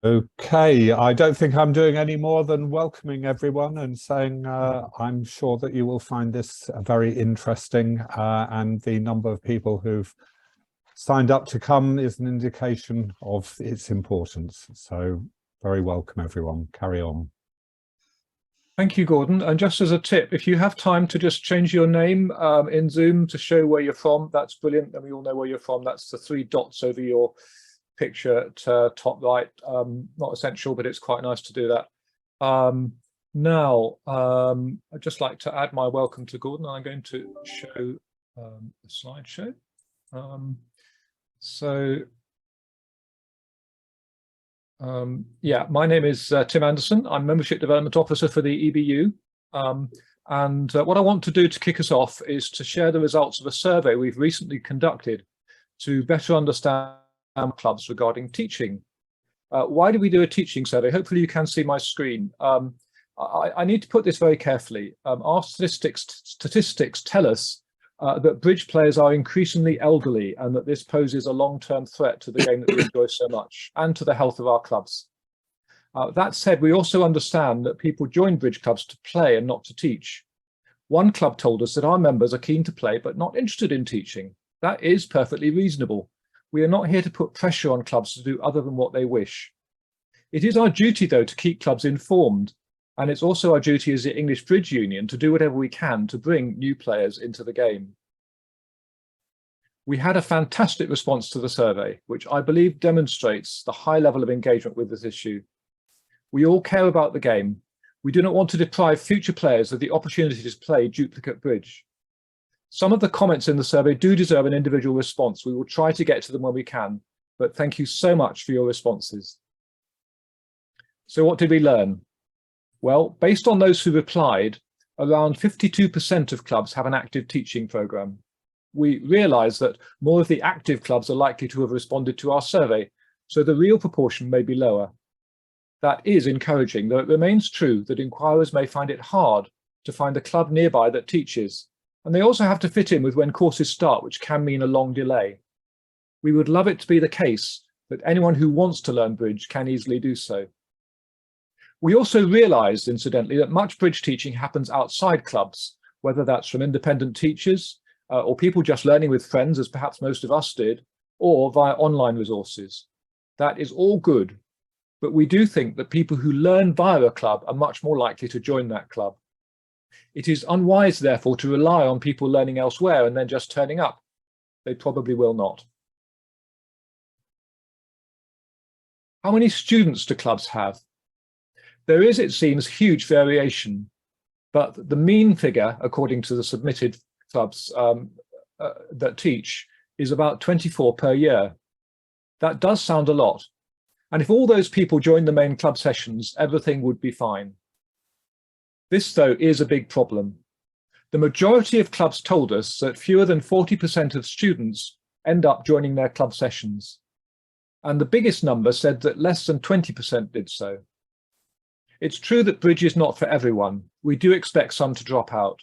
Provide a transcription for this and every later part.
Okay, I don't think I'm doing any more than welcoming everyone and saying I'm sure that you will find this very interesting, and the number of people who've signed up to come is an indication of its importance. So very welcome, everyone. Carry on. Thank you, Gordon. And just as a tip, if you have time to just change your name in Zoom to show where you're from, that's brilliant. And we all know where you're from. That's the 3 dots over your picture at top right. Not essential, but it's quite nice to do that. Now, I'd just like to add my welcome to Gordon. I'm going to show the slideshow. Yeah, my name is Tim Anderson. I'm Membership Development Officer for the EBU. What I want to do to kick us off is to share the results of a survey we've recently conducted to better understand clubs regarding teaching. Why did we do a teaching survey? Hopefully you can see my screen. I need to put this very carefully. Our statistics tell us that bridge players are increasingly elderly and that this poses a long-term threat to the game that we enjoy so much and to the health of our clubs. That said, we also understand that people join bridge clubs to play and not to teach. One club told us that our members are keen to play but not interested in teaching. That is perfectly reasonable. We are not here to put pressure on clubs to do other than what they wish. It is our duty, though, to keep clubs informed, and it's also our duty as the English Bridge Union to do whatever we can to bring new players into the game. We had a fantastic response to the survey, which I believe demonstrates the high level of engagement with this issue. We all care about the game. We do not want to deprive future players of the opportunity to play duplicate bridge. Some of the comments in the survey do deserve an individual response. We will try to get to them when we can, but thank you so much for your responses. So what did we learn? Well, based on those who replied, around 52% of clubs have an active teaching programme. We realise that more of the active clubs are likely to have responded to our survey, so the real proportion may be lower. That is encouraging, though it remains true that inquirers may find it hard to find a club nearby that teaches, and they also have to fit in with when courses start, which can mean a long delay. We would love it to be the case that anyone who wants to learn bridge can easily do so. We also realised, incidentally, that much bridge teaching happens outside clubs, whether that's from independent teachers or people just learning with friends, as perhaps most of us did, or via online resources. That is all good, but we do think that people who learn via a club are much more likely to join that club. It is unwise, therefore, to rely on people learning elsewhere and then just turning up. They probably will not. How many students do clubs have? There is, it seems, huge variation, but the mean figure, according to the submitted clubs that teach, is about 24 per year. That does sound a lot. And if all those people joined the main club sessions, everything would be fine. This, though, is a big problem. The majority of clubs told us that fewer than 40% of students end up joining their club sessions. And the biggest number said that less than 20% did so. It's true that bridge is not for everyone. We do expect some to drop out.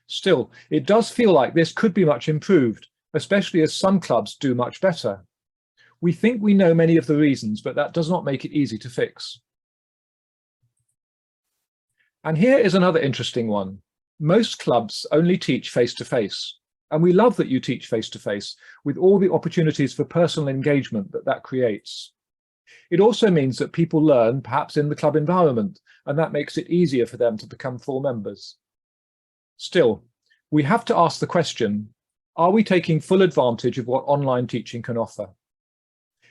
Still, it does feel like this could be much improved, especially as some clubs do much better. We think we know many of the reasons, but that does not make it easy to fix. And here is another interesting one. Most clubs only teach face-to-face, and we love that you teach face-to-face with all the opportunities for personal engagement that creates. It also means that people learn perhaps in the club environment, and that makes it easier for them to become full members. Still, we have to ask the question, are we taking full advantage of what online teaching can offer?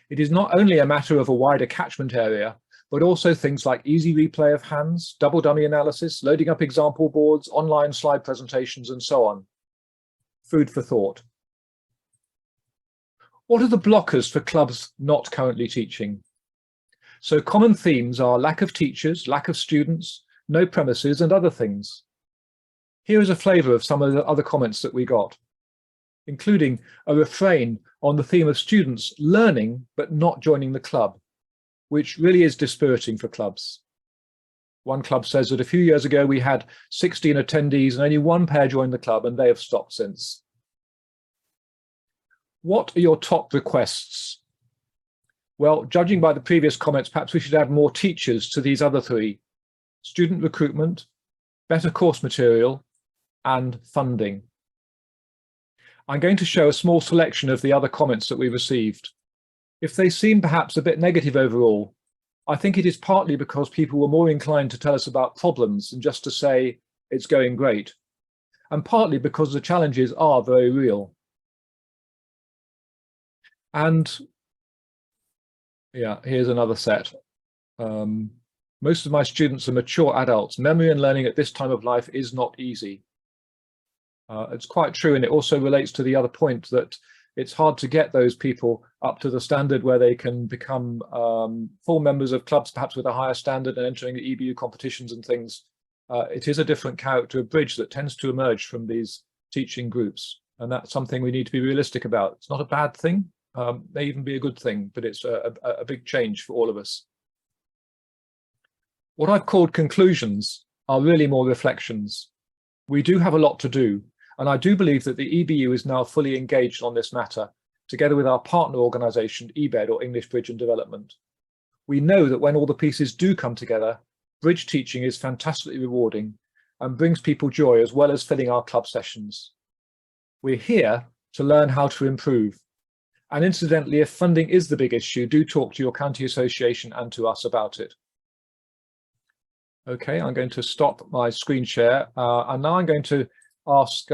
It is not only a matter of a wider catchment area, but also things like easy replay of hands, double dummy analysis, loading up example boards, online slide presentations, and so on. Food for thought. What are the blockers for clubs not currently teaching? So common themes are lack of teachers, lack of students, no premises, and other things. Here is a flavour of some of the other comments that we got, including a refrain on the theme of students learning but not joining the club, which really is dispiriting for clubs. One club says that a few years ago we had 16 attendees and only one pair joined the club, and they have stopped since. What are your top requests? Well, judging by the previous comments, perhaps we should add more teachers to these other three: student recruitment, better course material, and funding. I'm going to show a small selection of the other comments that we received. If they seem perhaps a bit negative overall, I think it is partly because people were more inclined to tell us about problems than just to say it's going great, and partly because the challenges are very real. And yeah, here's another set. Most of my students are mature adults. Memory and learning at this time of life is not easy. It's quite true, and it also relates to the other point that it's hard to get those people up to the standard where they can become full members of clubs, perhaps with a higher standard, and entering the EBU competitions and things. It is a different character of bridge that tends to emerge from these teaching groups, and that's something we need to be realistic about. It's not a bad thing, may even be a good thing, but it's a big change for all of us. What I've called conclusions are really more reflections. We do have a lot to do, and I do believe that the EBU is now fully engaged on this matter, together with our partner organisation, EBED, or English Bridge and Development. We know that when all the pieces do come together, bridge teaching is fantastically rewarding and brings people joy as well as filling our club sessions. We're here to learn how to improve. And incidentally, if funding is the big issue, do talk to your county association and to us about it. Okay, I'm going to stop my screen share, and now I'm going to ask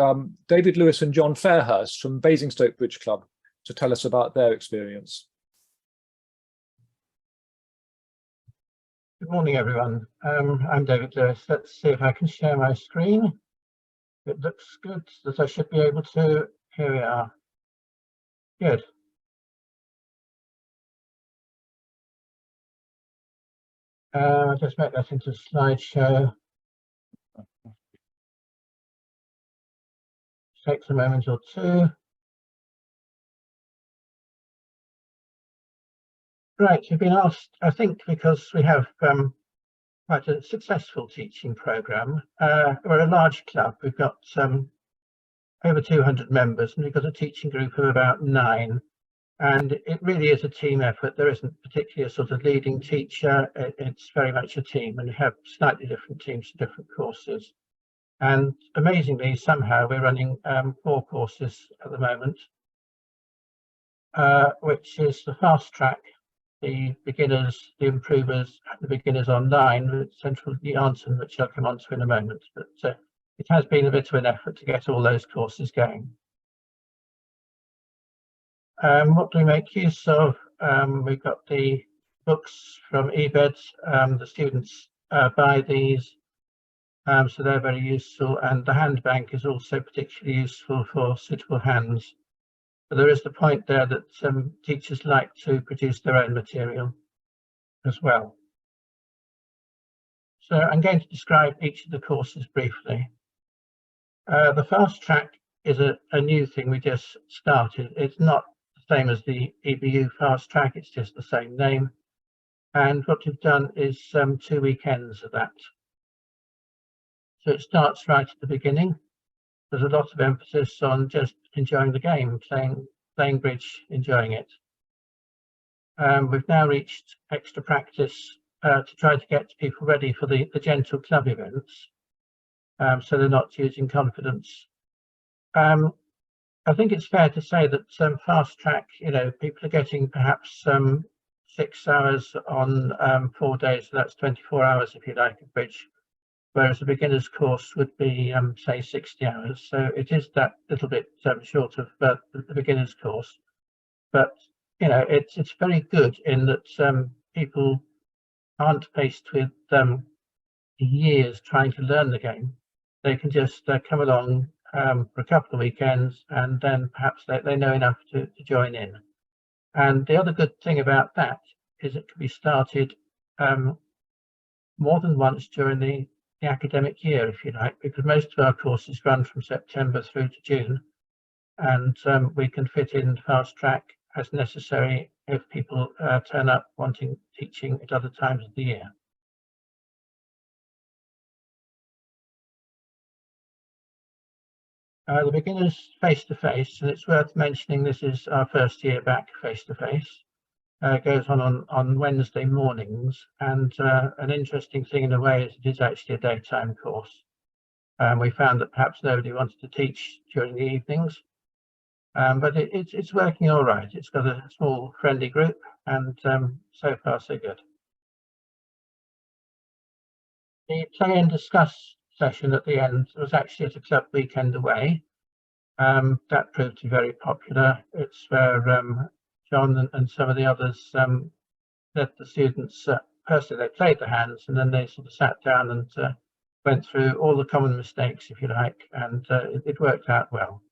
David, Lewis and John Fairhurst from Basingstoke Bridge Club to tell us about their experience. Good morning, everyone. I'm David Lewis. Let's see if I can share my screen. It looks good that I should be able to. Here we are. Good. I'll just make that into a slideshow. Takes a moment or two. Right, you've been asked, I think, because we have quite a successful teaching programme. We're a large club. We've got over 200 members, and we've got a teaching group of about 9. And it really is a team effort. There isn't particularly a sort of leading teacher. It's very much a team, and we have slightly different teams for different courses. And amazingly, somehow we're running 4 courses at the moment, which is the fast track, the beginners, the improvers, and the beginners online with Central Janssen, which I'll come on to in a moment. But it has been a bit of an effort to get all those courses going. What do we make use of? We've got the books from EBED. The students buy these, so they're very useful, and the hand bank is also particularly useful for suitable hands. But there is the point there that some teachers like to produce their own material as well. So I'm going to describe each of the courses briefly. The fast track is a new thing we just started. It's not the same as the EBU fast track, it's just the same name. And what we've done is 2 weekends of that. So it starts right at the beginning. There's a lot of emphasis on just enjoying the game, playing bridge, enjoying it. We've now reached extra practice to try to get people ready for the gentle club events, so they're not using confidence. I think it's fair to say that fast track, people are getting perhaps 6 hours on 4 days, so that's 24 hours if you like of bridge, whereas the beginner's course would be say 60 hours. So it is that little bit short of the beginner's course, but it's very good in that people aren't faced with years trying to learn the game. They can just come along for a couple of weekends, and then perhaps they know enough to join in. And the other good thing about that is it can be started more than once during the academic year, if you like, because most of our courses run from September through to June, and we can fit in fast track as necessary if people turn up wanting teaching at other times of the year. The beginners face-to-face, and it's worth mentioning this is our first year back face-to-face. goes on Wednesday mornings, and an interesting thing in a way is it is actually a daytime course. We found that perhaps nobody wants to teach during the evenings, but it's working all right. It's got a small friendly group, and so far so good. The play and discuss session at the end was actually at a club weekend away. That proved to be very popular. It's where John and some of the others let the students, firstly they played the hands, and then they sort of sat down and went through all the common mistakes, if you like, and it worked out well.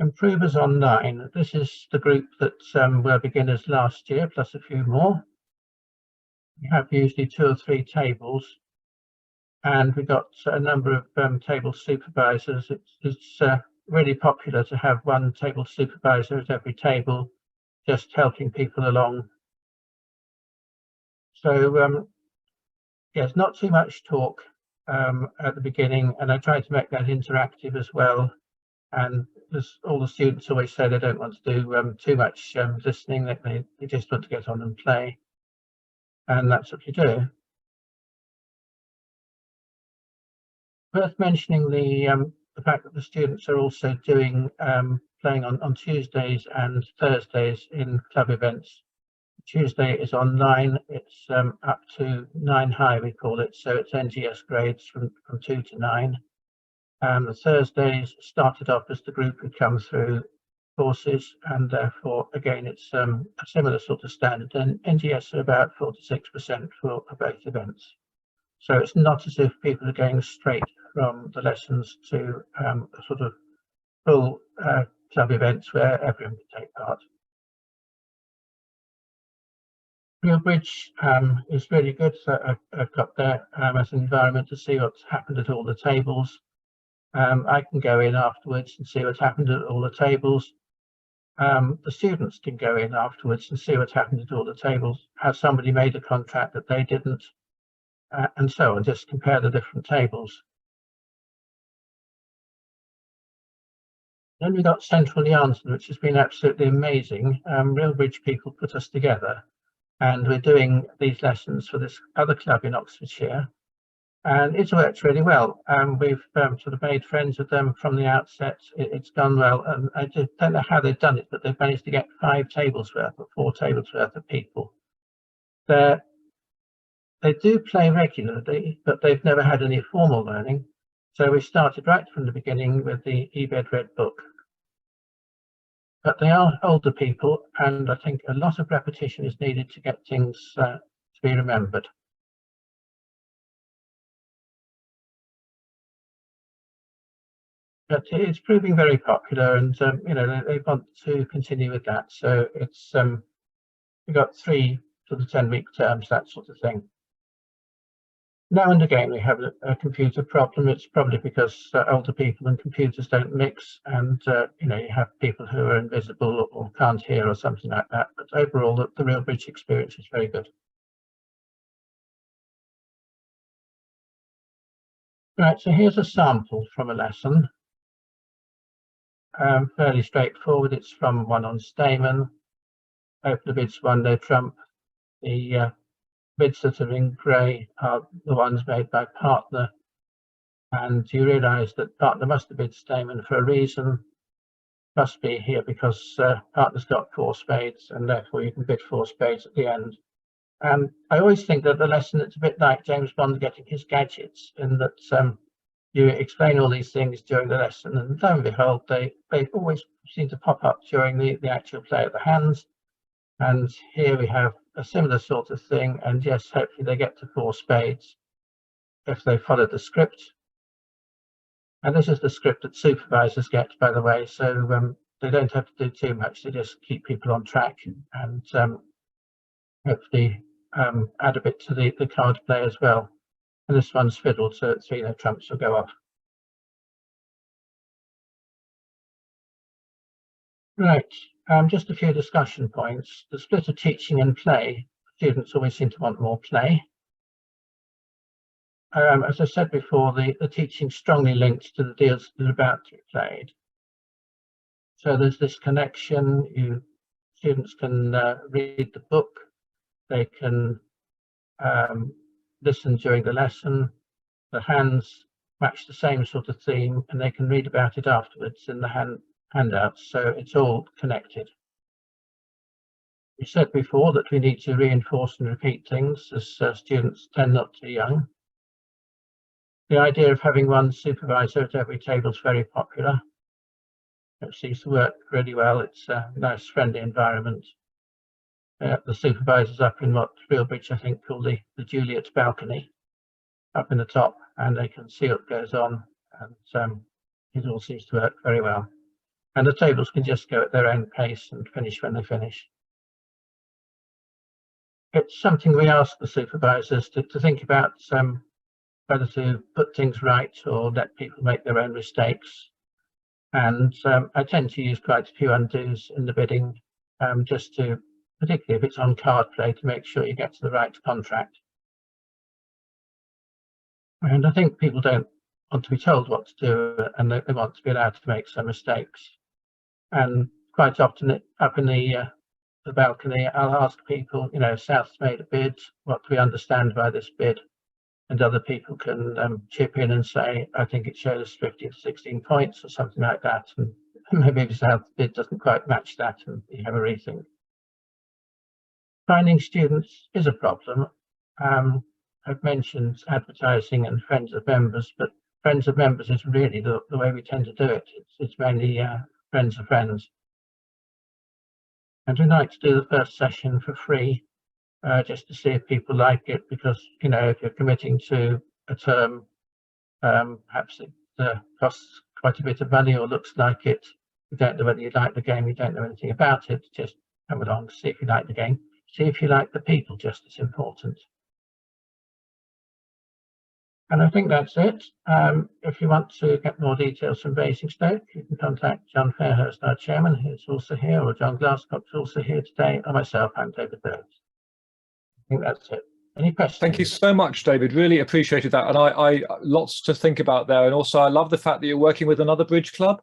Improvers Online. This is the group that were beginners last year, plus a few more. We have usually 2 or 3 tables, and we got a number of table supervisors. It's really popular to have one table supervisor at every table, just helping people along. So yes, not too much talk at the beginning, and I tried to make that interactive as well. And as all the students always say, they don't want to do too much listening, they just want to get on and play. And that's what you do. Worth mentioning the fact that the students are also doing playing on Tuesdays and Thursdays in club events. Tuesday is online. It's up to 9 high, we call it, so it's NGS grades from 2 to 9. The Thursdays started off as the group would come through courses, and therefore again it's a similar sort of standard, and NGS are about 4% to 6% for both events. So it's not as if people are going straight from the lessons to a sort of full club events where everyone can take part. Real Bridge is really good. So I've got there as an environment to see what's happened at all the tables. I can go in afterwards and see what's happened at all the tables. The students can go in afterwards and see what's happened at all the tables. Has somebody made a contract that they didn't? And so on, just compare the different tables. Then we got Central Yarnston, which has been absolutely amazing. Real Bridge people put us together, and we're doing these lessons for this other club in Oxfordshire, and it's worked really well. We've sort of made friends with them from the outset. It's gone well, and I just don't know how they've done it, but they've managed to get 5 tables worth or 4 tables worth of people. They do play regularly, but they've never had any formal learning. So we started right from the beginning with the EBED Red Book. But they are older people, and I think a lot of repetition is needed to get things to be remembered. But it's proving very popular, and you know, they want to continue with that. So it's we've got 3 sort of 10-week terms, that sort of thing. Now and again we have a computer problem. It's probably because older people and computers don't mix, and you know, you have people who are invisible or can't hear or something like that. But overall, the Real Bridge experience is very good. Right, so here's a sample from a lesson. Fairly straightforward. It's from one on Stamen. Open the bids, 1 no trump. The bids that are in grey are the ones made by partner, and you realise that partner must have bid Stamen for a reason. Must be here because partner's got 4 spades, and therefore you can bid 4 spades at the end. And I always think that the lesson, it's a bit like James Bond getting his gadgets, in that you explain all these things during the lesson, and lo and behold, they always seem to pop up during the actual play of the hands. And here we have a similar sort of thing, and yes, hopefully they get to 4 spades if they follow the script. And this is the script that supervisors get, by the way, so they don't have to do too much. They just keep people on track, and hopefully add a bit to the card play as well. And this one's fiddled, so 3 no trumps will go off. Right, just a few discussion points. The split of teaching and play. Students always seem to want more play. As I said before, the teaching strongly linked to the deals that are about to be played. So there's this connection. Students can read the book, they can listen during the lesson, the hands match the same sort of theme, and they can read about it afterwards in the handouts, so it's all connected. We said before that we need to reinforce and repeat things as students tend not to be young. The idea of having one supervisor at every table is very popular. It seems to work really well. It's a nice, friendly environment. The supervisor's up in what Realbridge, I think, call the Juliet's balcony, up in the top, and they can see what goes on, and it all seems to work very well. And the tables can just go at their own pace and finish when they finish. It's something we ask the supervisors to think about, whether to put things right or let people make their own mistakes. And I tend to use quite a few undos in the bidding, just to, particularly if it's on card play, to make sure you get to the right contract. And I think people don't want to be told what to do, and they want to be allowed to make some mistakes. And quite often up in the balcony, I'll ask people, South's made a bid, what do we understand by this bid? And other people can chip in and say, I think it shows 15 to 16 points or something like that. And maybe if South's bid doesn't quite match that, and you have a rethink. Finding students is a problem. I've mentioned advertising and friends of members, but friends of members is really the way we tend to do it. It's mainly friends of friends. And we like to do the first session for free, just to see if people like it, because, if you're committing to a term, perhaps it costs quite a bit of money or looks like it. You don't know whether you like the game, you don't know anything about it, just come along, see if you like the game, see if you like the people, just as important. And I think that's it. If you want to get more details from Basingstoke, you can contact John Fairhurst, our chairman, who's also here, or John Glasscock's also here today, or myself, I'm David Burns. I think that's it. Any questions? Thank you so much, David. Really appreciated that. And I lots to think about there. And also, I love the fact that you're working with another bridge club.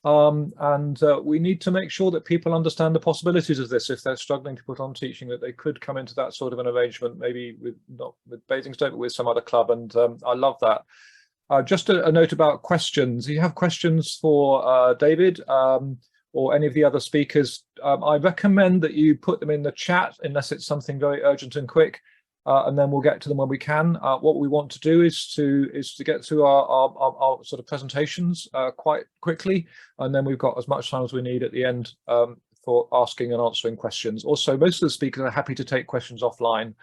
We need to make sure that people understand the possibilities of this if they're struggling to put on teaching, that they could come into that sort of an arrangement, maybe not with Basingstoke, but with some other club. And I love that. Just a note about questions. You have questions for David or any of the other speakers. I recommend that you put them in the chat unless it's something very urgent and quick. And then we'll get to them when we can. What we want to do is to get through our sort of presentations quite quickly, and then we've got as much time as we need at the end for asking and answering questions. Also, most of the speakers are happy to take questions offline.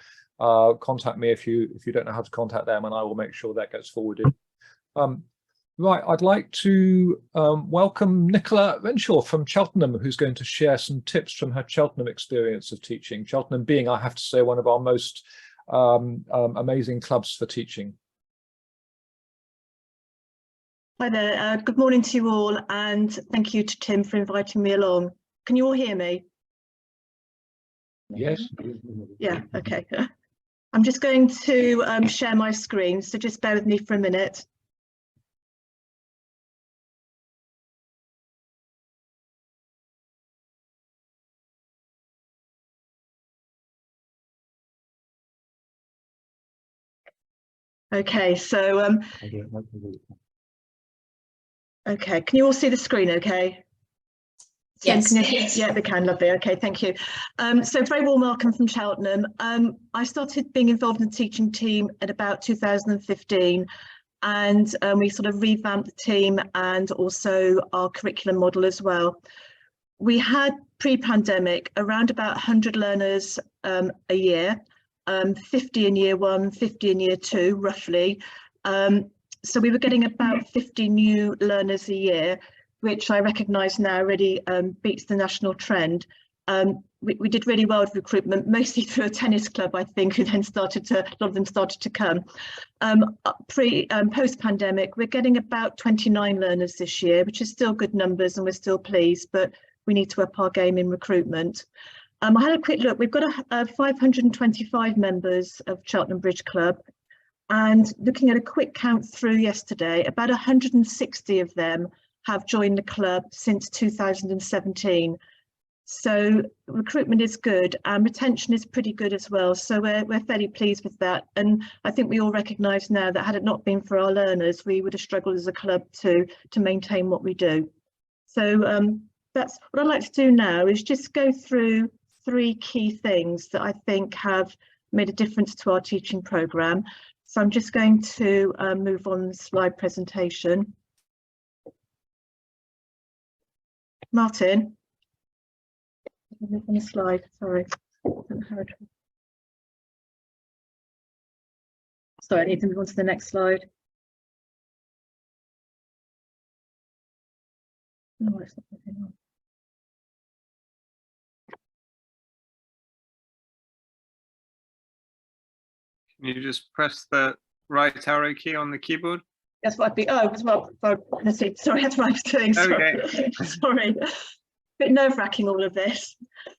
Contact me if you don't know how to contact them, and I will make sure that gets forwarded. Right, I'd like to welcome Nicola Renshaw from Cheltenham, who's going to share some tips from her Cheltenham experience of teaching. Cheltenham being, I have to say, one of our most amazing clubs for teaching. Hi there, good morning to you all, and thank you to Tim for inviting me along. Can you all hear me? Yes. Yeah, okay. I'm just going to share my screen, so just bear with me for a minute. Okay, so okay, can you all see the screen okay? Yes. Yeah, we can, lovely. Okay, thank you. So very warm welcome from Cheltenham. I started being involved in the teaching team at about 2015, and we sort of revamped the team and also our curriculum model as well. We had pre-pandemic around about 100 learners a year. 50 in year one, 50 in year two, roughly. So we were getting about 50 new learners a year, which I recognise now really beats the national trend. We did really well with recruitment, mostly through a tennis club, I think, who then a lot of them started to come. Post-pandemic, we're getting about 29 learners this year, which is still good numbers and we're still pleased, but we need to up our game in recruitment. I had a quick look. We've got 525 members of Cheltenham Bridge Club, and looking at a quick count through yesterday, about 160 of them have joined the club since 2017. So recruitment is good and retention is pretty good as well. So we're fairly pleased with that. And I think we all recognise now that had it not been for our learners, we would have struggled as a club to maintain what we do. So that's what I'd like to do now, is just go through 3 key things that I think have made a difference to our teaching programme. So I'm just going to move on the slide presentation. Martin, move on the slide, sorry. Sorry, I need to move on to the next slide. No, it's not moving on. Can you just press the right arrow key on the keyboard? That's what I'd be. Oh, that's what. Let's see. Sorry, that's what I was doing. Sorry. Okay. Sorry. Bit nerve-wracking, all of this.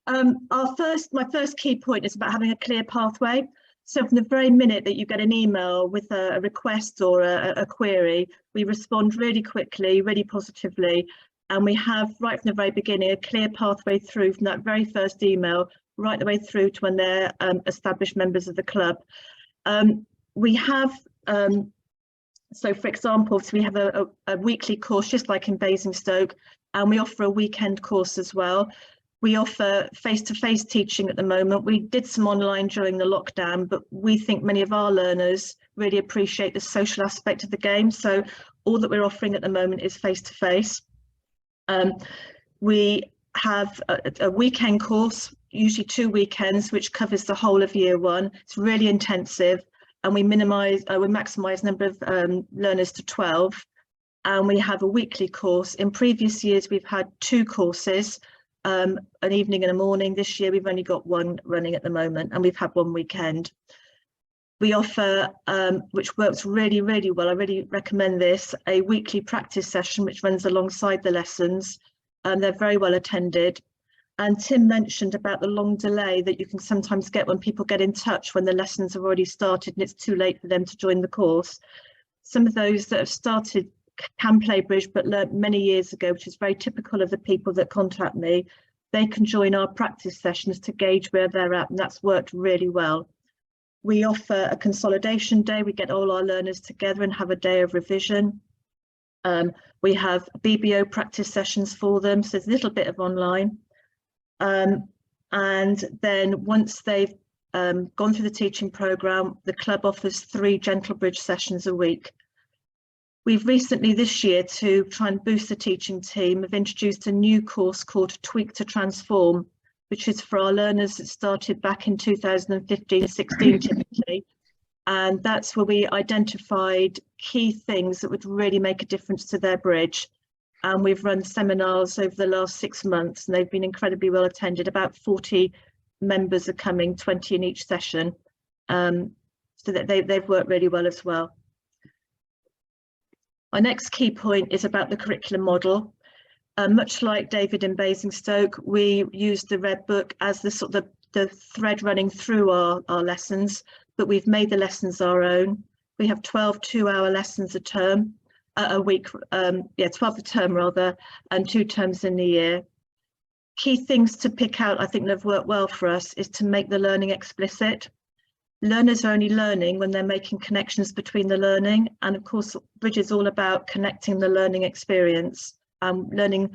My first key point is about having a clear pathway. So from the very minute that you get an email with a request or a query, we respond really quickly, really positively, and we have right from the very beginning a clear pathway through from that very first email right the way through to when they're established members of the club. We have, so for example, so we have a weekly course just like in Basingstoke, and we offer a weekend course as well. We offer face-to-face teaching at the moment. We did some online during the lockdown, but we think many of our learners really appreciate the social aspect of the game. So all that we're offering at the moment is face-to-face. We have a weekend course, usually 2 weekends, which covers the whole of year 1. It's really intensive, and we maximise the number of learners to 12. And we have a weekly course. In previous years, we've had 2 courses, an evening and a morning. This year, we've only got 1 running at the moment, and we've had 1 weekend. We offer, which works really, really well, I really recommend this, a weekly practice session, which runs alongside the lessons. They're very well attended. And Tim mentioned about the long delay that you can sometimes get when people get in touch when the lessons have already started and it's too late for them to join the course. Some of those that have started can play bridge but learnt many years ago, which is very typical of the people that contact me. They can join our practice sessions to gauge where they're at, and that's worked really well. We offer a consolidation day. We get all our learners together and have a day of revision. We have BBO practice sessions for them, so there's a little bit of online. And then once they've gone through the teaching programme, the club offers 3 gentle bridge sessions a week. We've recently this year, to try and boost the teaching team, have introduced a new course called Tweak to Transform, which is for our learners that started back in 2015-16 typically. And that's where we identified key things that would really make a difference to their bridge. And we've run seminars over the last 6 months, and they've been incredibly well attended. About 40 members are coming, 20 in each session. So that they've worked really well as well. My next key point is about the curriculum model. Much like David in Basingstoke, we use the Red Book as the sort of the thread running through our lessons, but we've made the lessons our own. We have 12 2-hour lessons a week, 12 a term rather, and 2 terms in the year. Key things to pick out, I think, that have worked well for us is to make the learning explicit. Learners are only learning when they're making connections between the learning, and of course Bridge is all about connecting the learning experience, learning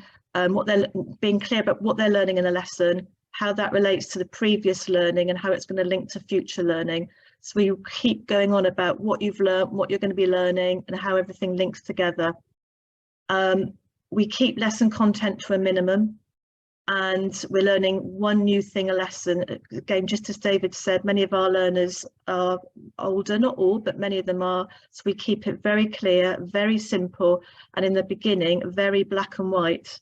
being clear about what they're learning in a lesson, how that relates to the previous learning and how it's going to link to future learning. So we keep going on about what you've learned, what you're going to be learning, and how everything links together. We keep lesson content to a minimum, and we're learning 1 new thing a lesson. Again, just as David said, many of our learners are older, not all, but many of them are. So we keep it very clear, very simple, and in the beginning, very black and white.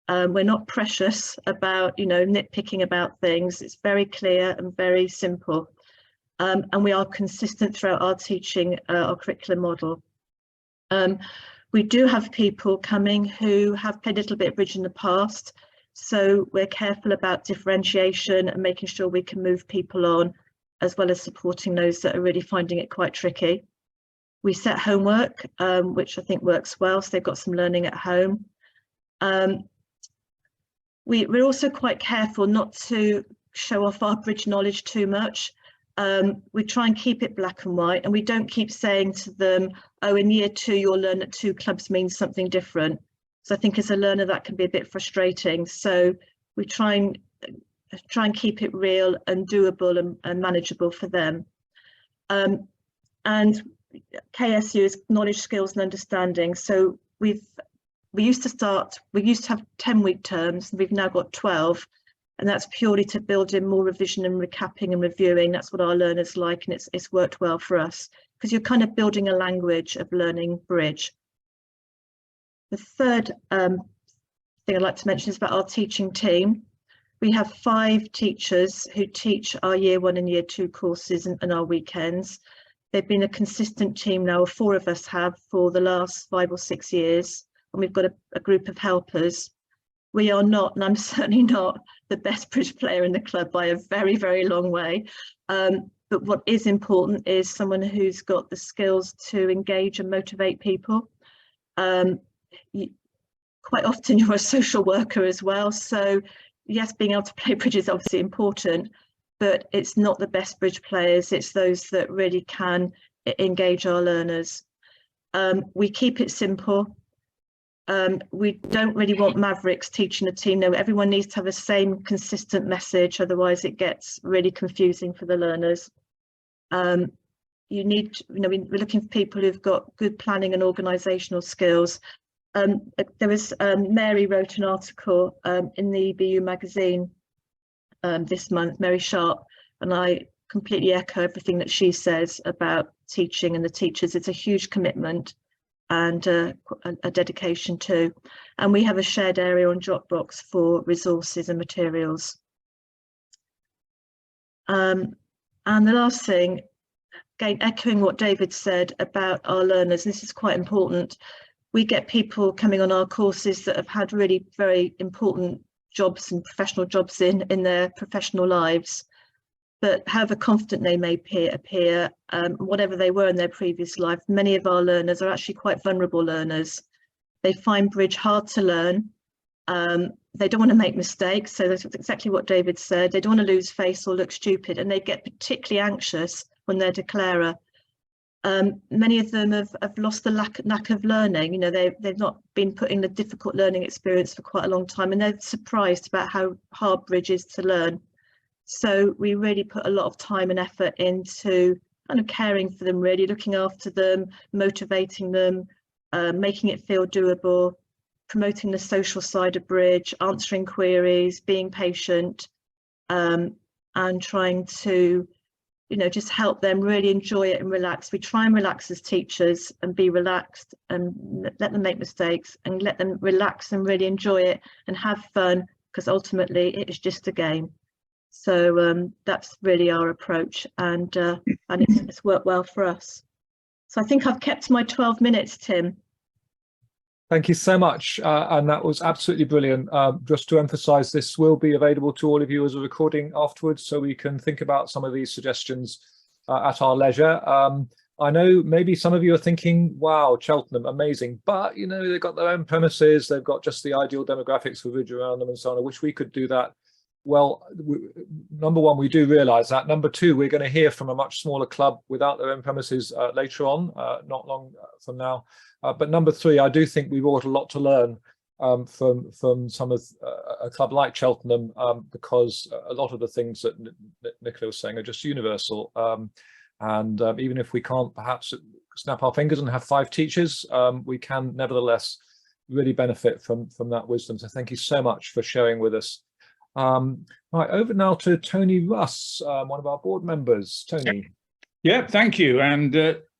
We're not precious about, nitpicking about things. It's very clear and very simple. And we are consistent throughout our teaching, our curriculum model. We do have people coming who have played a little bit of bridge in the past. So we're careful about differentiation and making sure we can move people on, as well as supporting those that are really finding it quite tricky. We set homework, which I think works well, so they've got some learning at home. We're also quite careful not to show off our bridge knowledge too much. We try and keep it black and white, and we don't keep saying to them, oh, in year 2 you'll learn that 2 clubs means something different. So I think as a learner that can be a bit frustrating. So we try and keep it real and doable and manageable for them. And KSU is knowledge, skills and understanding. So we used to have 10-week terms, and we've now got 12. And that's purely to build in more revision and recapping and reviewing. That's what our learners like, and it's worked well for us, because you're kind of building a language of learning bridge. The third thing I'd like to mention is about our teaching team. We have 5 teachers who teach our year 1 and year 2 courses and our weekends. They've been a consistent team now, 4 of us have, for the last 5 or 6 years, and we've got a group of helpers. We are not, and I'm certainly not, the best bridge player in the club by a very, very long way. But what is important is someone who's got the skills to engage and motivate people. Quite often you're a social worker as well. So yes, being able to play bridge is obviously important, but it's not the best bridge players. It's those that really can engage our learners. We keep it simple. We don't really want mavericks teaching a team. No, everyone needs to have the same consistent message, otherwise it gets really confusing for the learners. We're looking for people who've got good planning and organisational skills. Mary wrote an article in the EBU magazine this month, Mary Sharp, and I completely echo everything that she says about teaching and the teachers. It's a huge commitment and a dedication too. And we have a shared area on Dropbox for resources and materials. And the last thing, again, echoing what David said about our learners, this is quite important. We get people coming on our courses that have had really very important jobs and professional jobs in their professional lives. But however confident they may appear, whatever they were in their previous life, many of our learners are actually quite vulnerable learners. They find bridge hard to learn. They don't want to make mistakes. So that's exactly what David said. They don't want to lose face or look stupid, and they get particularly anxious when they're declarer. Many of them have lost the lack of learning. You know, they've not been put in a difficult learning experience for quite a long time, and they're surprised about how hard bridge is to learn. So we really put a lot of time and effort into kind of caring for them, really looking after them, motivating them, making it feel doable, promoting the social side of bridge, answering queries, being patient, and trying to, you know, just help them really enjoy it and relax. We try and relax as teachers and be relaxed and let them make mistakes and let them relax and really enjoy it and have fun, because ultimately it is just a game. So that's really our approach, and it's worked well for us. So I think I've kept my 12 minutes, Tim. Thank you so much, and that was absolutely brilliant. Just to emphasise, this will be available to all of you as a recording afterwards, so we can think about some of these suggestions at our leisure. I know maybe some of you are thinking, wow, Cheltenham, amazing, but you know, they've got their own premises, they've got just the ideal demographics for bridge around them and so on. I wish we could do that. Well, number one, we do realise that. Number two, we're going to hear from a much smaller club without their own premises later on, not long from now. But number three, I do think we've got a lot to learn from some of a club like Cheltenham, because a lot of the things that Nicola was saying are just universal. And even if we can't perhaps snap our fingers and have 5 teachers, we can nevertheless really benefit from that wisdom. So thank you so much for sharing with us. Right, over now to Tony Russ, one of our board members. Tony. Yeah, thank you. And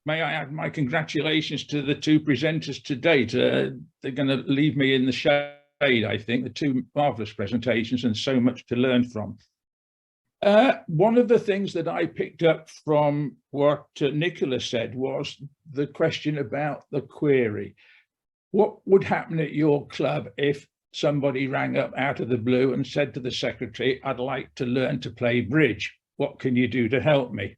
may I add my congratulations to the 2 presenters to date. They're going to leave me in the shade, I think. The 2 marvellous presentations and so much to learn from. One of the things that I picked up from what Nicola said was the question about the query. What would happen at your club if somebody rang up out of the blue and said to the secretary, I'd like to learn to play bridge. What can you do to help me?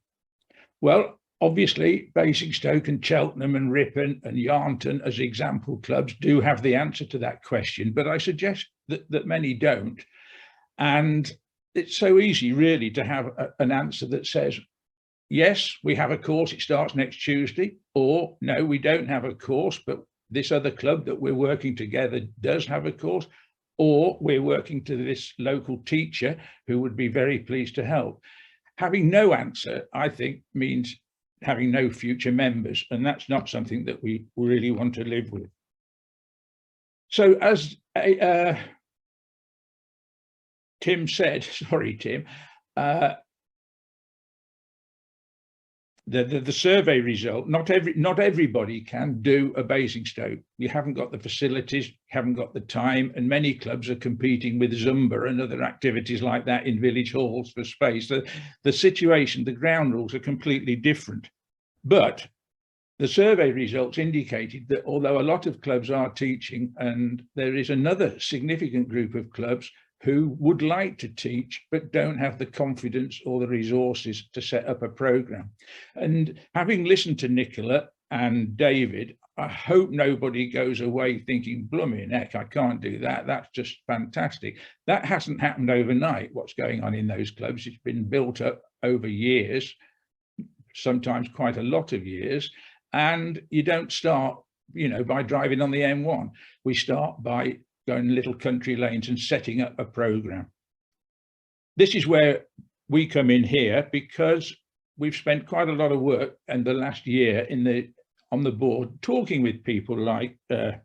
Well, Obviously, Basingstoke and Cheltenham and Ripon and Yarnton as example clubs do have the answer to that question, but I suggest that many don't. And it's so easy really to have an answer that says, yes, we have a course, it starts next Tuesday, or no, we don't have a course, but this other club that we're working together does have a course, or we're working to this local teacher who would be very pleased to help. Having no answer, I think, means having no future members, and that's not something that we really want to live with. So as Tim said, sorry, Tim, the survey result, not everybody can do a Basingstoke. You haven't got the facilities, you haven't got the time, and many clubs are competing with Zumba and other activities like that in village halls for space. The situation, the ground rules are completely different. But the survey results indicated that although a lot of clubs are teaching, and there is another significant group of clubs who would like to teach but don't have the confidence or the resources to set up a program. And having listened to Nicola and David, I hope nobody goes away thinking, blooming heck, I can't do that. That's just fantastic. That hasn't happened overnight, what's going on in those clubs. It's been built up over years, sometimes quite a lot of years. And you don't start, by driving on the M1. We start by going little country lanes and setting up a program. This is where we come in here, because we've spent quite a lot of work in the last year on the board talking with people like the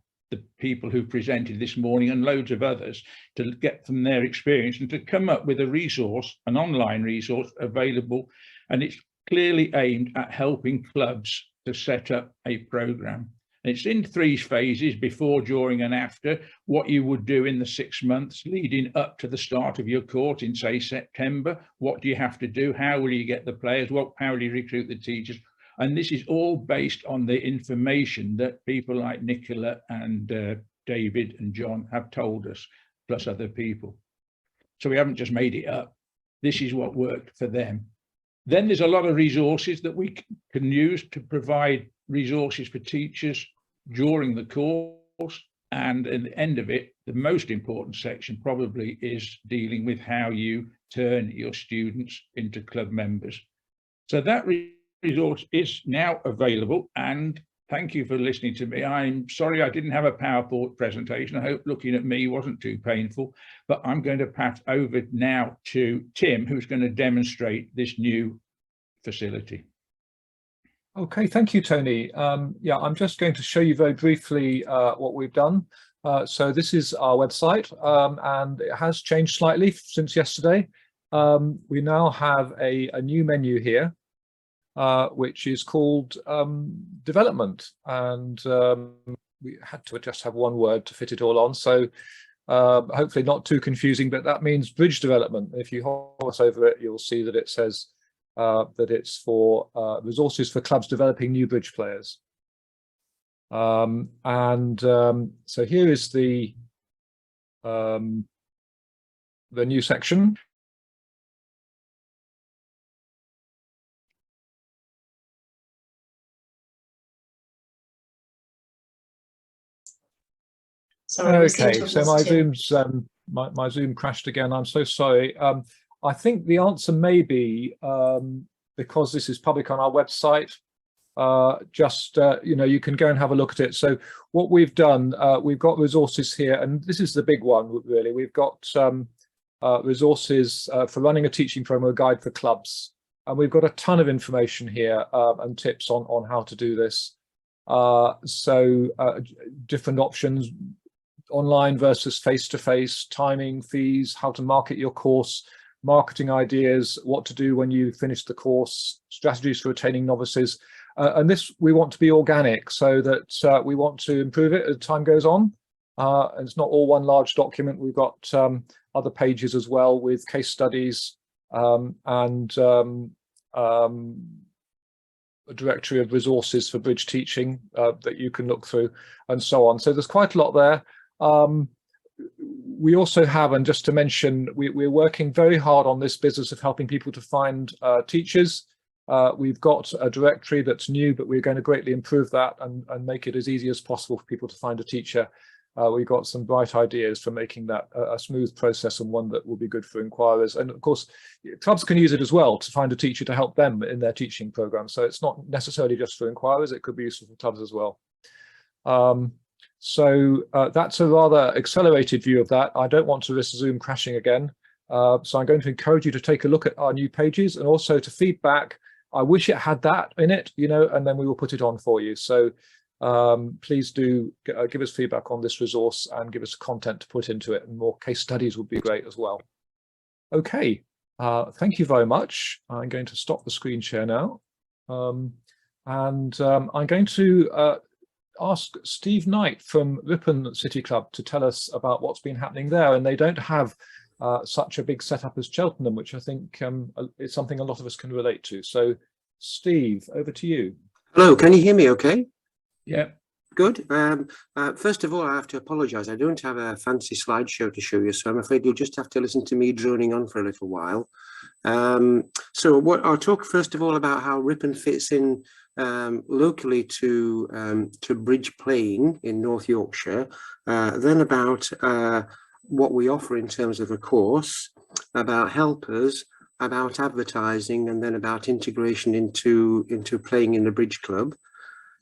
people who presented this morning and loads of others to get from their experience and to come up with a resource, an online resource available, and it's clearly aimed at helping clubs to set up a program. It's in 3 phases: before, during and after. What you would do in the 6 months leading up to the start of your course in, say, September. What do you have to do? How will you get the players? How will you recruit the teachers? And this is all based on the information that people like Nicola and David and John have told us, plus other people. So we haven't just made it up. This is what worked for them. Then there's a lot of resources that we can use to provide resources for teachers during the course, and at the end of it, the most important section probably is dealing with how you turn your students into club members. So that resource is now available, and thank you for listening to me. I'm sorry I didn't have a PowerPoint presentation. I hope looking at me wasn't too painful, but I'm going to pass over now to Tim, who's going to demonstrate this new facility. Okay, thank you, Tony. Yeah, I'm just going to show you very briefly what we've done. So this is our website, and it has changed slightly since yesterday. We now have a new menu here, which is called development, and we had to just have one word to fit it all on. So hopefully not too confusing, but that means bridge development. If you hover over it, you'll see that it says that it's for resources for clubs developing new bridge players. So here is the new section. Sorry, okay, so my Zoom's my Zoom crashed again. I'm so sorry. I think the answer may be because this is public on our website. You can go and have a look at it. So what we've done, we've got resources here, and this is the big one really. We've got resources for running a teaching program, a guide for clubs, and we've got a ton of information here and tips on how to do this. Different options, online versus face-to-face, timing, fees, how to market your course, marketing ideas, what to do when you finish the course, strategies for retaining novices. And this, we want to be organic so that we want to improve it as time goes on. And it's not all one large document. We've got other pages as well with case studies and a directory of resources for bridge teaching that you can look through and so on. So there's quite a lot there. We also have, and just to mention, we're working very hard on this business of helping people to find teachers. We've got a directory that's new, but we're going to greatly improve that and make it as easy as possible for people to find a teacher. We've got some bright ideas for making that a smooth process and one that will be good for inquirers. And of course, clubs can use it as well to find a teacher to help them in their teaching program. So it's not necessarily just for inquirers, it could be useful for clubs as well. So that's a rather accelerated view of that. I don't want to risk Zoom crashing again. So I'm going to encourage you to take a look at our new pages and also to feedback. I wish it had that in it, you know, and then we will put it on for you. So please do give us feedback on this resource and give us content to put into it, and more case studies would be great as well. Okay, thank you very much. I'm going to stop the screen share now. I'm going to ask Steve Knight from Ripon City Club to tell us about what's been happening there. And they don't have such a big setup as Cheltenham, which I think is something a lot of us can relate to. So Steve, over to you. Hello, can you hear me okay? Yeah. Good. First of all, I have to apologise. I don't have a fancy slideshow to show you, so I'm afraid you'll just have to listen to me droning on for a little while. So I'll talk first of all about how Ripon fits in locally to Bridge Plain in North Yorkshire, then about what we offer in terms of a course, about helpers, about advertising, and then about integration into playing in the Bridge Club.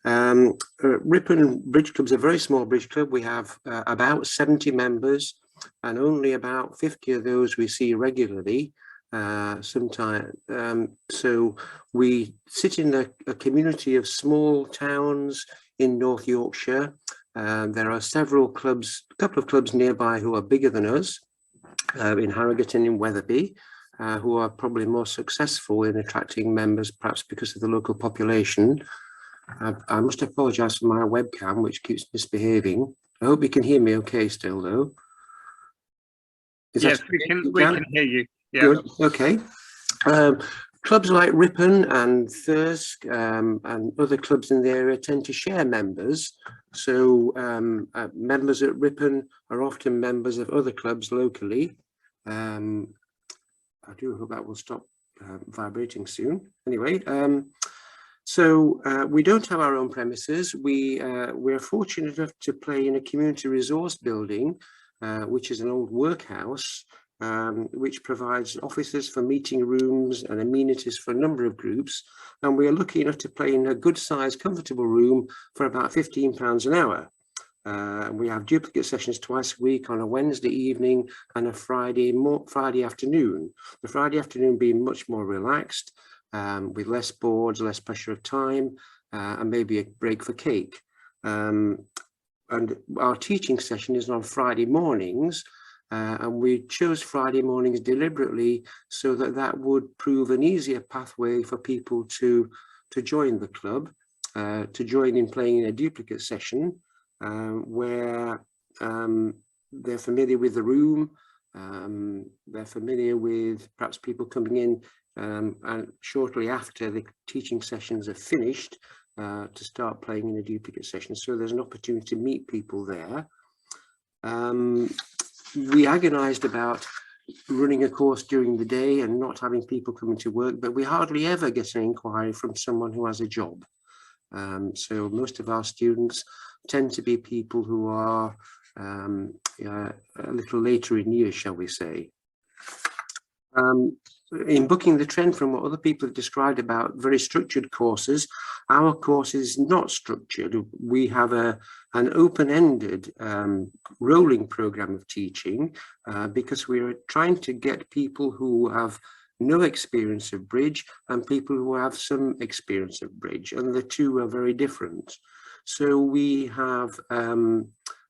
Ripon Bridge Club is a very small bridge club. We have about 70 members, and only about 50 of those we see regularly. So we sit in a community of small towns in North Yorkshire. There are several clubs, a couple of clubs nearby who are bigger than us, in Harrogate and in Wetherby, who are probably more successful in attracting members, perhaps because of the local population. I must apologise for my webcam, which keeps misbehaving. I hope you can hear me okay still, though. Yes, we can hear you. Yeah. Good. Okay. Clubs like Ripon and Thirsk and other clubs in the area tend to share members. So members at Ripon are often members of other clubs locally. I do hope that will stop vibrating soon. Anyway, so we don't have our own premises. We're fortunate enough to play in a community resource building, which is an old workhouse, which provides offices for meeting rooms and amenities for a number of groups. And we are lucky enough to play in a good sized, comfortable room for about £15 an hour. We have duplicate sessions twice a week on a Wednesday evening and a Friday afternoon. The Friday afternoon being much more relaxed, with less boards, less pressure of time, and maybe a break for cake. And our teaching session is on Friday mornings, and we chose Friday mornings deliberately so that would prove an easier pathway for people to join the club, to join in playing in a duplicate session, where they're familiar with the room, they're familiar with perhaps people coming in and shortly after the teaching sessions are finished to start playing in a duplicate session. So there's an opportunity to meet people there. We agonised about running a course during the day and not having people coming to work, but we hardly ever get an inquiry from someone who has a job. So most of our students tend to be people who are a little later in years, shall we say. In booking the trend from what other people have described about very structured courses, our course is not structured. We have an open-ended rolling program of teaching because we're trying to get people who have no experience of bridge and people who have some experience of bridge, and the two are very different. So we have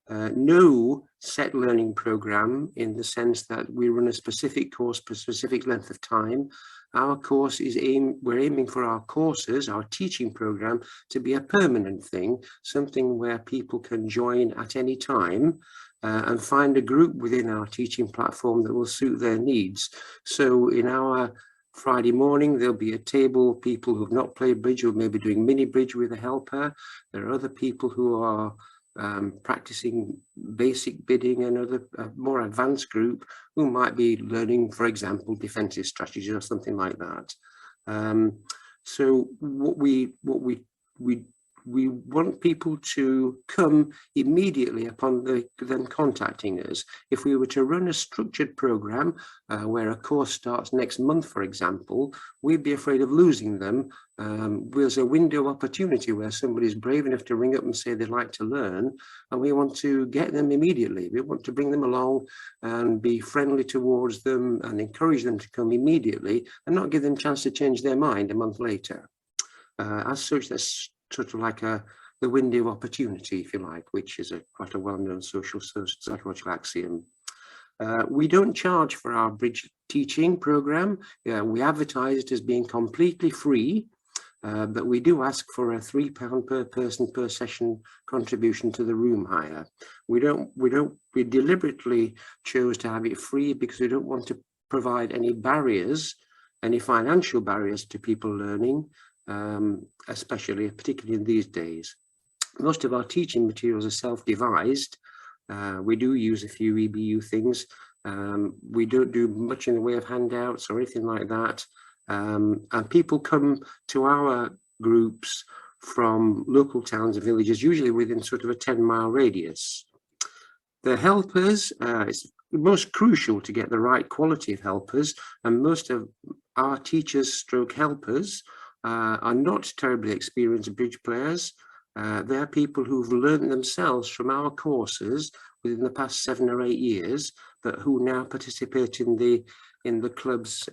no set learning program in the sense that we run a specific course for a specific length of time. Our course is we're aiming for our courses, our teaching program, to be a permanent thing, something where people can join at any time and find a group within our teaching platform that will suit their needs. So in our Friday morning, there'll be a table of people who've not played bridge or maybe doing mini bridge with a helper. There are other people who are practicing basic bidding, and other more advanced group who might be learning, for example, defensive strategies or something like that. So what we want people to come immediately upon them contacting us. If we were to run a structured program where a course starts next month, for example, we'd be afraid of losing them. There's a window of opportunity where somebody's brave enough to ring up and say they'd like to learn, and we want to get them immediately. We want to bring them along and be friendly towards them and encourage them to come immediately and not give them a chance to change their mind a month later. As such, that's sort of like the window of opportunity, if you like, which is quite a well-known social psychological axiom. We don't charge for our bridge teaching program. We advertise it as being completely free, but we do ask for a £3 per person per session contribution to the room hire. We deliberately chose to have it free because we don't want to provide any barriers, any financial barriers to people learning. Particularly in these days. Most of our teaching materials are self-devised. We do use a few EBU things. We don't do much in the way of handouts or anything like that. And people come to our groups from local towns and villages, usually within sort of a 10-mile radius. The helpers, it's most crucial to get the right quality of helpers, and most of our teachers stroke helpers are not terribly experienced bridge players. They're people who've learned themselves from our courses within the past 7 or 8 years, but who now participate in the club's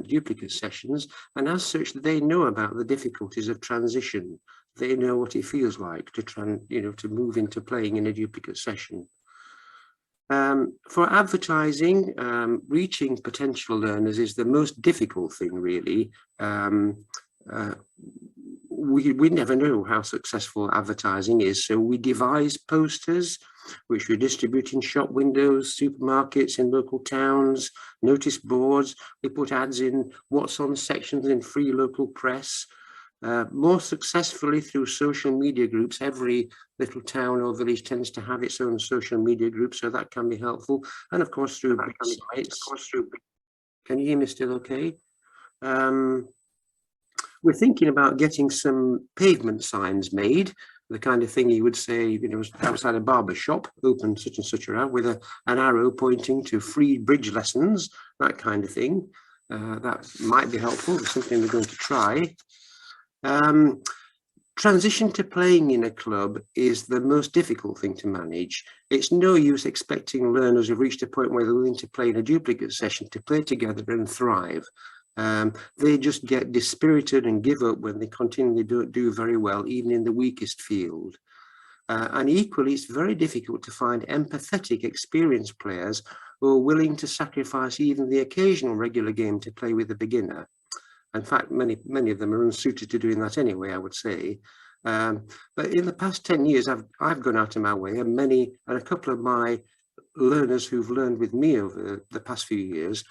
duplicate sessions, and as such they know about the difficulties of transition. They know what it feels like to move into playing in a duplicate session. For advertising, reaching potential learners is the most difficult thing, really. We never know how successful advertising is, so we devise posters which we distribute in shop windows, supermarkets, in local towns, notice boards. We put ads in what's on sections in free local press. More successfully through social media groups. Every little town or village tends to have its own social media group, so that can be helpful. And of course through sites. Can you hear me still okay? We're thinking about getting some pavement signs made, the kind of thing you would say, outside a barber shop, open such and such around with an arrow pointing to free bridge lessons, that kind of thing. That might be helpful. It's something we're going to try. Transition to playing in a club is the most difficult thing to manage. It's no use expecting learners who've reached a point where they're willing to play in a duplicate session to play together and thrive. They just get dispirited and give up when they continually don't do very well, even in the weakest field. And equally, it's very difficult to find empathetic, experienced players who are willing to sacrifice even the occasional regular game to play with a beginner. In fact, many of them are unsuited to doing that anyway, I would say. But in the past 10 years, I've gone out of my way, and a couple of my learners who've learned with me over the past few years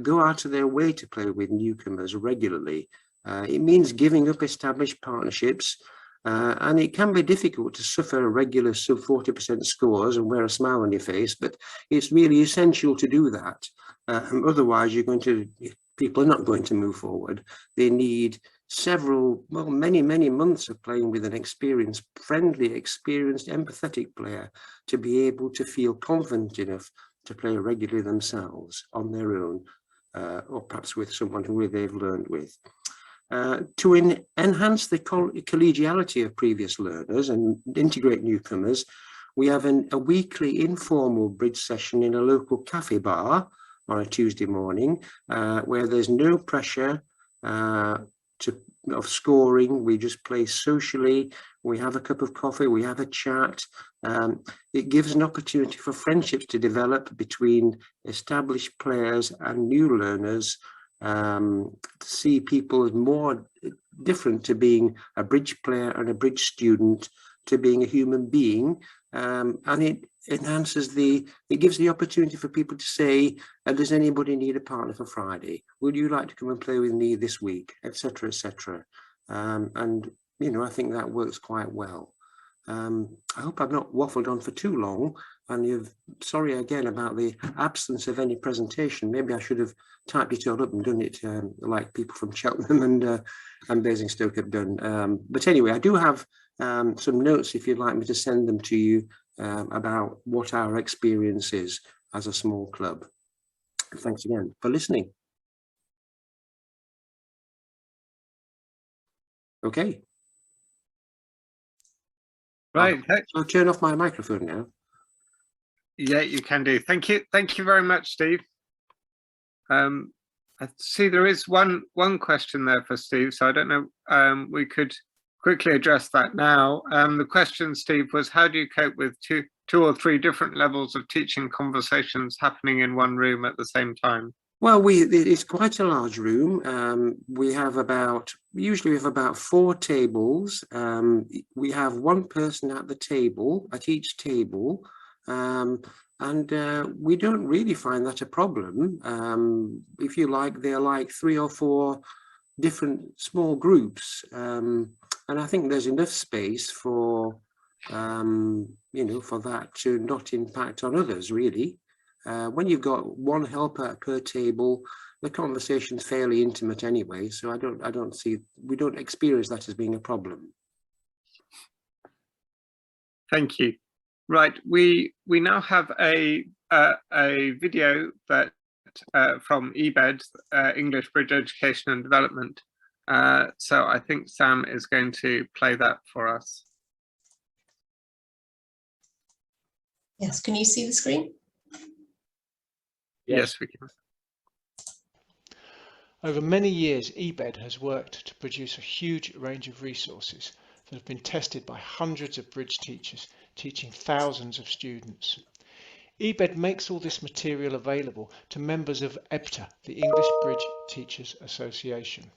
go out of their way to play with newcomers regularly. It means giving up established partnerships, and it can be difficult to suffer regular sub 40% scores and wear a smile on your face, but it's really essential to do that. Otherwise, people are not going to move forward. They need many months of playing with an experienced, empathetic player to be able to feel confident enough to play regularly themselves on their own, or perhaps with someone who they've learned with. To enhance the collegiality of previous learners and integrate newcomers, we have a weekly informal bridge session in a local cafe bar on a Tuesday morning, where there's no pressure of scoring. We just play socially. We have a cup of coffee, we have a chat. It gives an opportunity for friendships to develop between established players and new learners, to see people as more different to being a bridge player and a bridge student to being a human being. And it enhances it gives the opportunity for people to say, does anybody need a partner for Friday? Would you like to come and play with me this week, etc., etc. And I think that works quite well. I hope I've not waffled on for too long, and sorry again about the absence of any presentation. Maybe I should have typed it all up and done it like people from Cheltenham and Basingstoke have done. But anyway, I do have some notes if you'd like me to send them to you about what our experience is as a small club. Thanks again for listening. Okay. Right. I'll turn off my microphone now. Yeah, you can do. Thank you. Thank you very much, Steve. I see there is one question there for Steve, so I don't know. We could quickly address that now. The question, Steve, was how do you cope with two or three different levels of teaching conversations happening in one room at the same time? Well, it's quite a large room. Usually we have about 4 tables. We have one person at the table, at each table, and we don't really find that a problem. If you like, they're like 3 or 4 different small groups, and I think there's enough space for for that to not impact on others, really. When you've got one helper per table, the conversation's fairly intimate anyway, so we don't experience that as being a problem. Thank you. Right, we now have a video that from EBED, English Bridge Education and Development. So I think Sam is going to play that for us. Yes, can you see the screen? Yes, we can. Over many years, EBED has worked to produce a huge range of resources that have been tested by hundreds of bridge teachers, teaching thousands of students. EBED makes all this material available to members of EBTA, the English Bridge Teachers Association.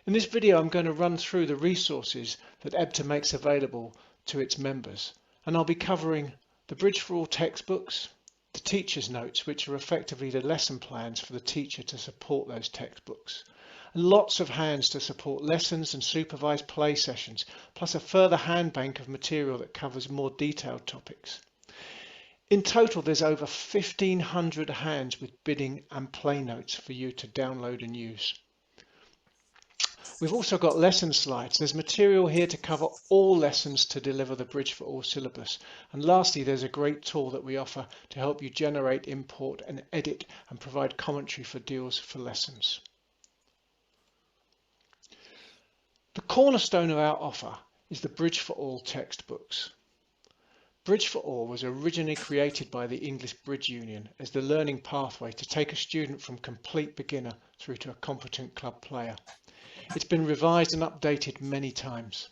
In this video, I'm going to run through the resources that EBTA makes available to its members, and I'll be covering the Bridge for All textbooks, the teacher's notes, which are effectively the lesson plans for the teacher to support those textbooks, and lots of hands to support lessons and supervised play sessions, plus a further hand bank of material that covers more detailed topics. In total, there's over 1,500 hands with bidding and play notes for you to download and use. We've also got lesson slides. There's material here to cover all lessons to deliver the Bridge for All syllabus. And lastly, there's a great tool that we offer to help you generate, import and edit and provide commentary for deals for lessons. The cornerstone of our offer is the Bridge for All textbooks. Bridge for All was originally created by the English Bridge Union as the learning pathway to take a student from complete beginner through to a competent club player. It's been revised and updated many times.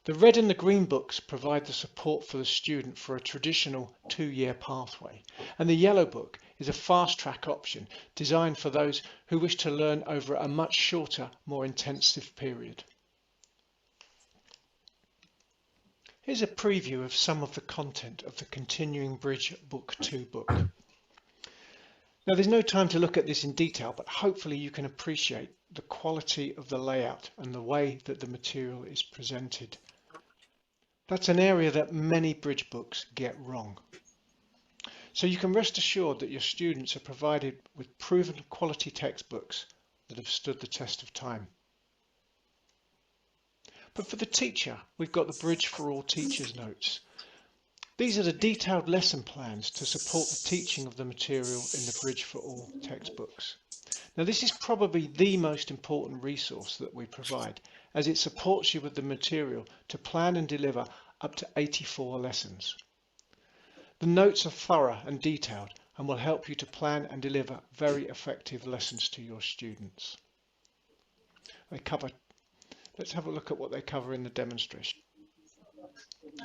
The red and the green books provide the support for the student for a traditional 2-year pathway, and the yellow book is a fast-track option designed for those who wish to learn over a much shorter, more intensive period. Here's a preview of some of the content of the Continuing Bridge Book 2 book. Now, there's no time to look at this in detail, but hopefully you can appreciate the quality of the layout and the way that the material is presented. That's an area that many bridge books get wrong. So you can rest assured that your students are provided with proven quality textbooks that have stood the test of time. But for the teacher, we've got the Bridge for All teachers notes. These are the detailed lesson plans to support the teaching of the material in the Bridge for All textbooks. Now, this is probably the most important resource that we provide, as it supports you with the material to plan and deliver up to 84 lessons. The notes are thorough and detailed and will help you to plan and deliver very effective lessons to your students. Let's have a look at what they cover in the demonstration.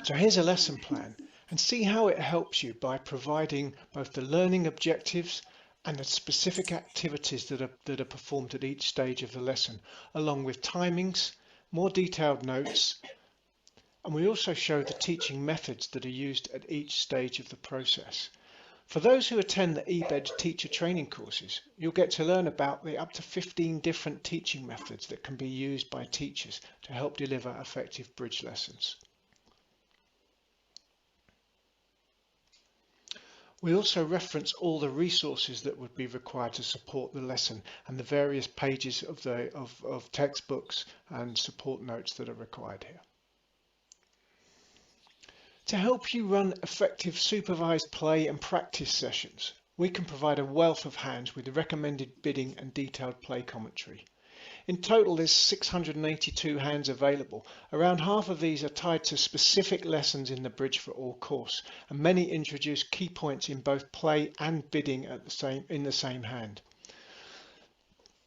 So here's a lesson plan, and see how it helps you by providing both the learning objectives and the specific activities that are performed at each stage of the lesson, along with timings, more detailed notes, and we also show the teaching methods that are used at each stage of the process. For those who attend the EBED teacher training courses, you'll get to learn about the up to 15 different teaching methods that can be used by teachers to help deliver effective bridge lessons. We also reference all the resources that would be required to support the lesson and the various pages of textbooks and support notes that are required here. To help you run effective supervised play and practice sessions, we can provide a wealth of hands with recommended bidding and detailed play commentary. In total, there's 682 hands available. Around half of these are tied to specific lessons in the Bridge for All course, and many introduce key points in both play and bidding in the same hand.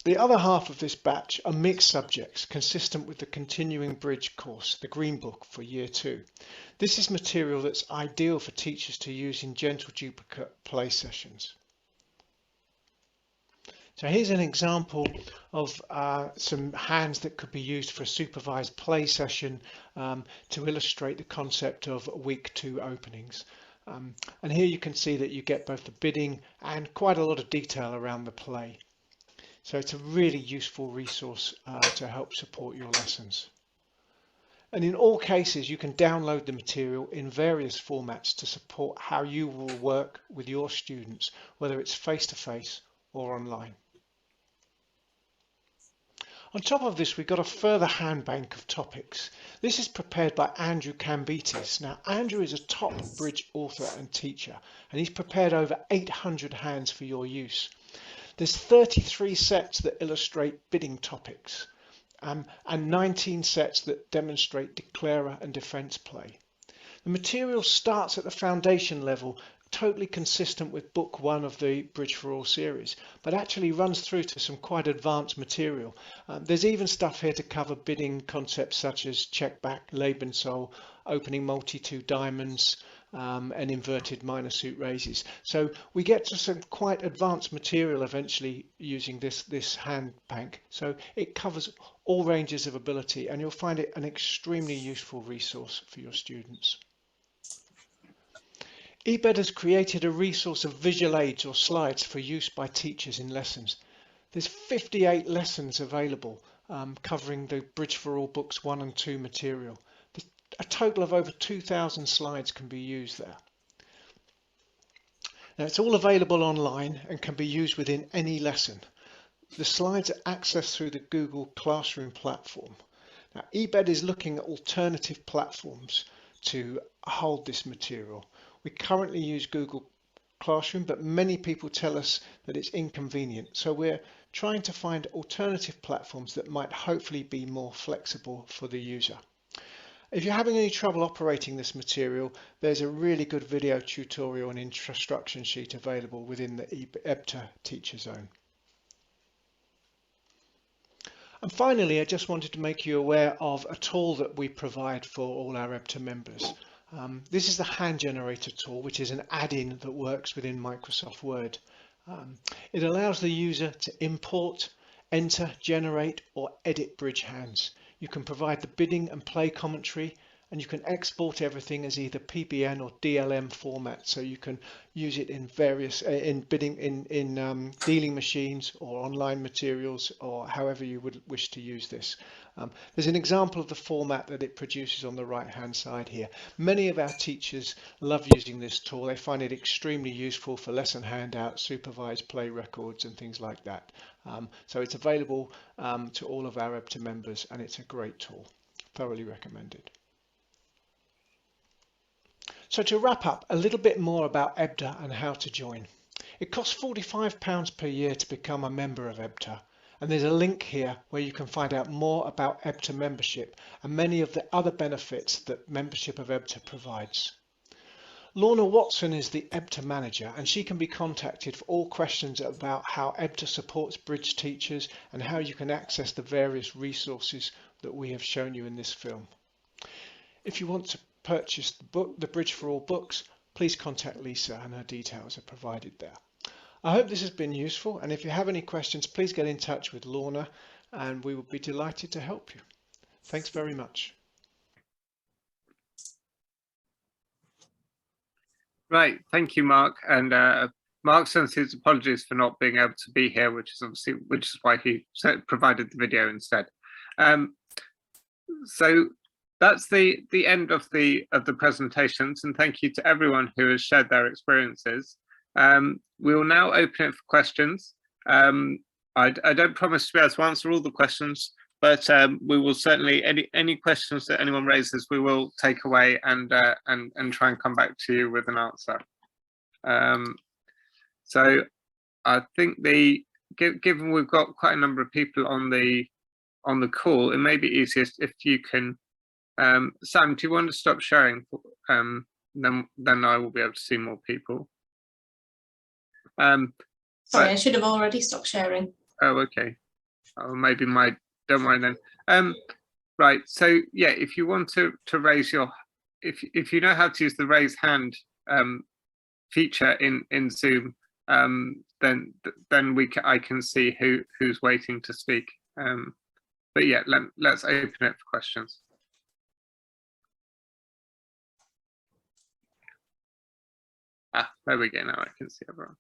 The other half of this batch are mixed subjects consistent with the continuing bridge course, the Green Book for Year 2. This is material that's ideal for teachers to use in gentle duplicate play sessions. So here's an example of some hands that could be used for a supervised play session to illustrate the concept of week 2 openings. And here you can see that you get both the bidding and quite a lot of detail around the play. So it's a really useful resource to help support your lessons. And in all cases, you can download the material in various formats to support how you will work with your students, whether it's face-to-face or online. On top of this, we've got a further hand bank of topics. This is prepared by Andrew Cambites. Now, Andrew is a top bridge author and teacher, and he's prepared over 800 hands for your use. There's 33 sets that illustrate bidding topics and 19 sets that demonstrate declarer and defence play. The material starts at the foundation level, totally consistent with book 1 of the Bridge for All series, but actually runs through to some quite advanced material. There's even stuff here to cover bidding concepts such as check back, Lebenssoll, opening multi-2 diamonds, and inverted minor suit raises. So we get to some quite advanced material eventually using this hand bank. So it covers all ranges of ability, and you'll find it an extremely useful resource for your students. EBED has created a resource of visual aids or slides for use by teachers in lessons. There's 58 lessons available covering the Bridge for All books 1 and 2 material. A total of over 2,000 slides can be used there. Now it's all available online and can be used within any lesson. The slides are accessed through the Google Classroom platform. Now EBED is looking at alternative platforms to hold this material. We currently use Google Classroom, but many people tell us that it's inconvenient. So we're trying to find alternative platforms that might hopefully be more flexible for the user. If you're having any trouble operating this material, there's a really good video tutorial and instruction sheet available within the EBTA Teacher Zone. And finally, I just wanted to make you aware of a tool that we provide for all our EBTA members. This is the hand generator tool, which is an add-in that works within Microsoft Word. It allows the user to import, enter, generate, or edit bridge hands. You can provide the bidding and play commentary, and you can export everything as either PBN or DLM format, so you can use it in various dealing machines or online materials, or however you would wish to use this. There's an example of the format that it produces on the right hand side here. Many of our teachers love using this tool. They find it extremely useful for lesson handouts, supervised play records and things like that. So it's available to all of our EBTA members, and it's a great tool. Thoroughly recommended. So to wrap up, a little bit more about EBTA and how to join. It costs £45 per year to become a member of EBTA, and there's a link here where you can find out more about EBTA membership and many of the other benefits that membership of EBTA provides. Lorna Watson is the EBTA manager, and she can be contacted for all questions about how EBTA supports bridge teachers and how you can access the various resources that we have shown you in this film. If you want to purchase the book, the Bridge for All books, please contact Lisa, and her details are provided there. I hope this has been useful, and if you have any questions, please get in touch with Lorna and we will be delighted to help you. Thanks very much. Right, thank you, Mark. And Mark sends his apologies for not being able to be here, which is why he provided the video instead. So that's the end of the presentations, and thank you to everyone who has shared their experiences. We will now open it for questions. I don't promise to be able to answer all the questions, but we will certainly, any questions that anyone raises, we will take away and try and come back to you with an answer. So I think given we've got quite a number of people on the call, it may be easiest if you can, Sam, do you want to stop sharing? Then I will be able to see more people. Sorry, I should have already stopped sharing. Oh, okay. Oh, maybe don't worry then. Right. So yeah, if you want to raise your, if you know how to use the raise hand feature in Zoom, then I can see who's waiting to speak. But yeah, let's open it for questions. Ah, there we go. Now I can see everyone.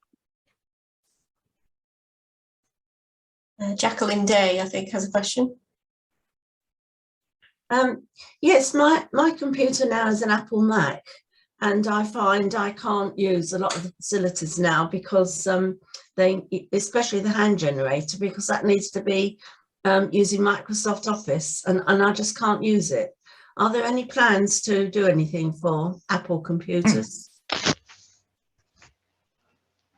Jacqueline Day, I think, has a question. Yes, my computer now is an Apple Mac, and I find I can't use a lot of the facilities now because especially the hand generator, because that needs to be using Microsoft Office, and I just can't use it. Are there any plans to do anything for Apple computers?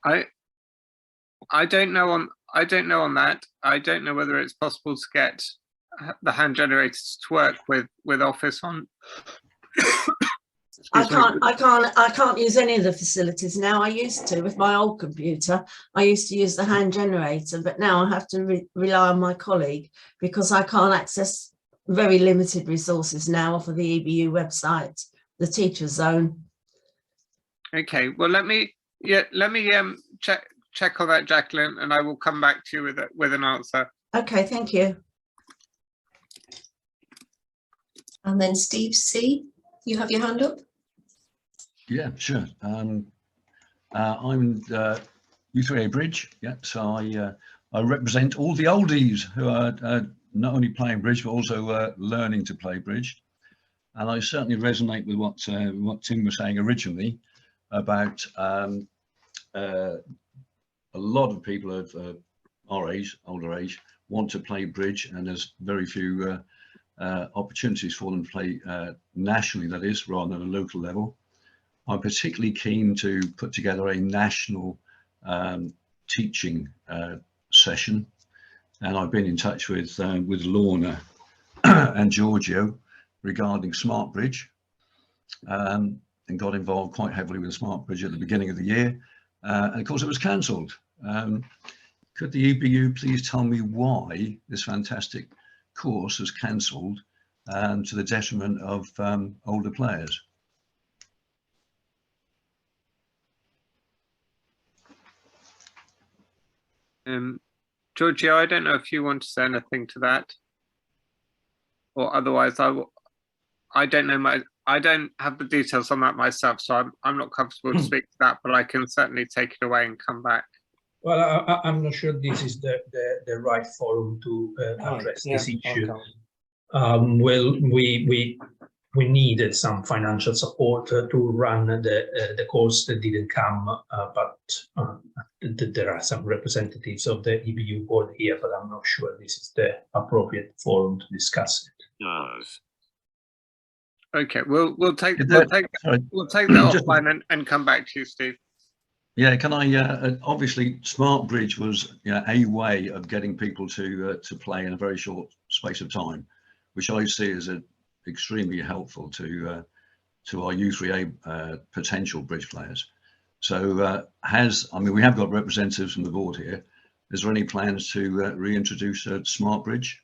I don't know on that. I don't know whether it's possible to get the hand generators to work with Office on. I can't use any of the facilities now. I used to with my old computer. I used to use the hand generator, but now I have to rely on my colleague because I can't access very limited resources now off of the EBU website, the Teacher Zone. Okay, well let me check on that, Jacqueline, and I will come back to you with an answer. Okay, thank you. And then Steve C, you have your hand up. Yeah, sure. I'm U3A Bridge. Yeah, so I represent all the oldies who are not only playing bridge but also learning to play bridge. And I certainly resonate with what Tim was saying originally about a lot of people of our age, older age, want to play bridge, and there's very few opportunities for them to play nationally, that is, rather than a local level. I'm particularly keen to put together a national teaching session, and I've been in touch with Lorna and Giorgio regarding Smart Bridge, and got involved quite heavily with Smart Bridge at the beginning of the year, and of course it was cancelled. Could the EBU please tell me why this fantastic course was cancelled to the detriment of older players? Giorgio, I don't know if you want to say anything to that, or otherwise I don't know, I don't have the details on that myself, so I'm not comfortable to speak to that, but I can certainly take it away and come back. Well, I'm not sure this is the right forum to address this issue. Well, we needed some financial support to run the course that didn't come, but there are some representatives of the EBU board here, but I'm not sure this is the appropriate forum to discuss it. Yes. Okay, we'll take that offline and come back to you, Steve. Yeah, can I? Obviously, Smart Bridge was a way of getting people to play in a very short space of time, which I see as extremely helpful to our U3A potential bridge players. So, I mean, we have got representatives from the board here. Is there any plans to reintroduce Smart Bridge?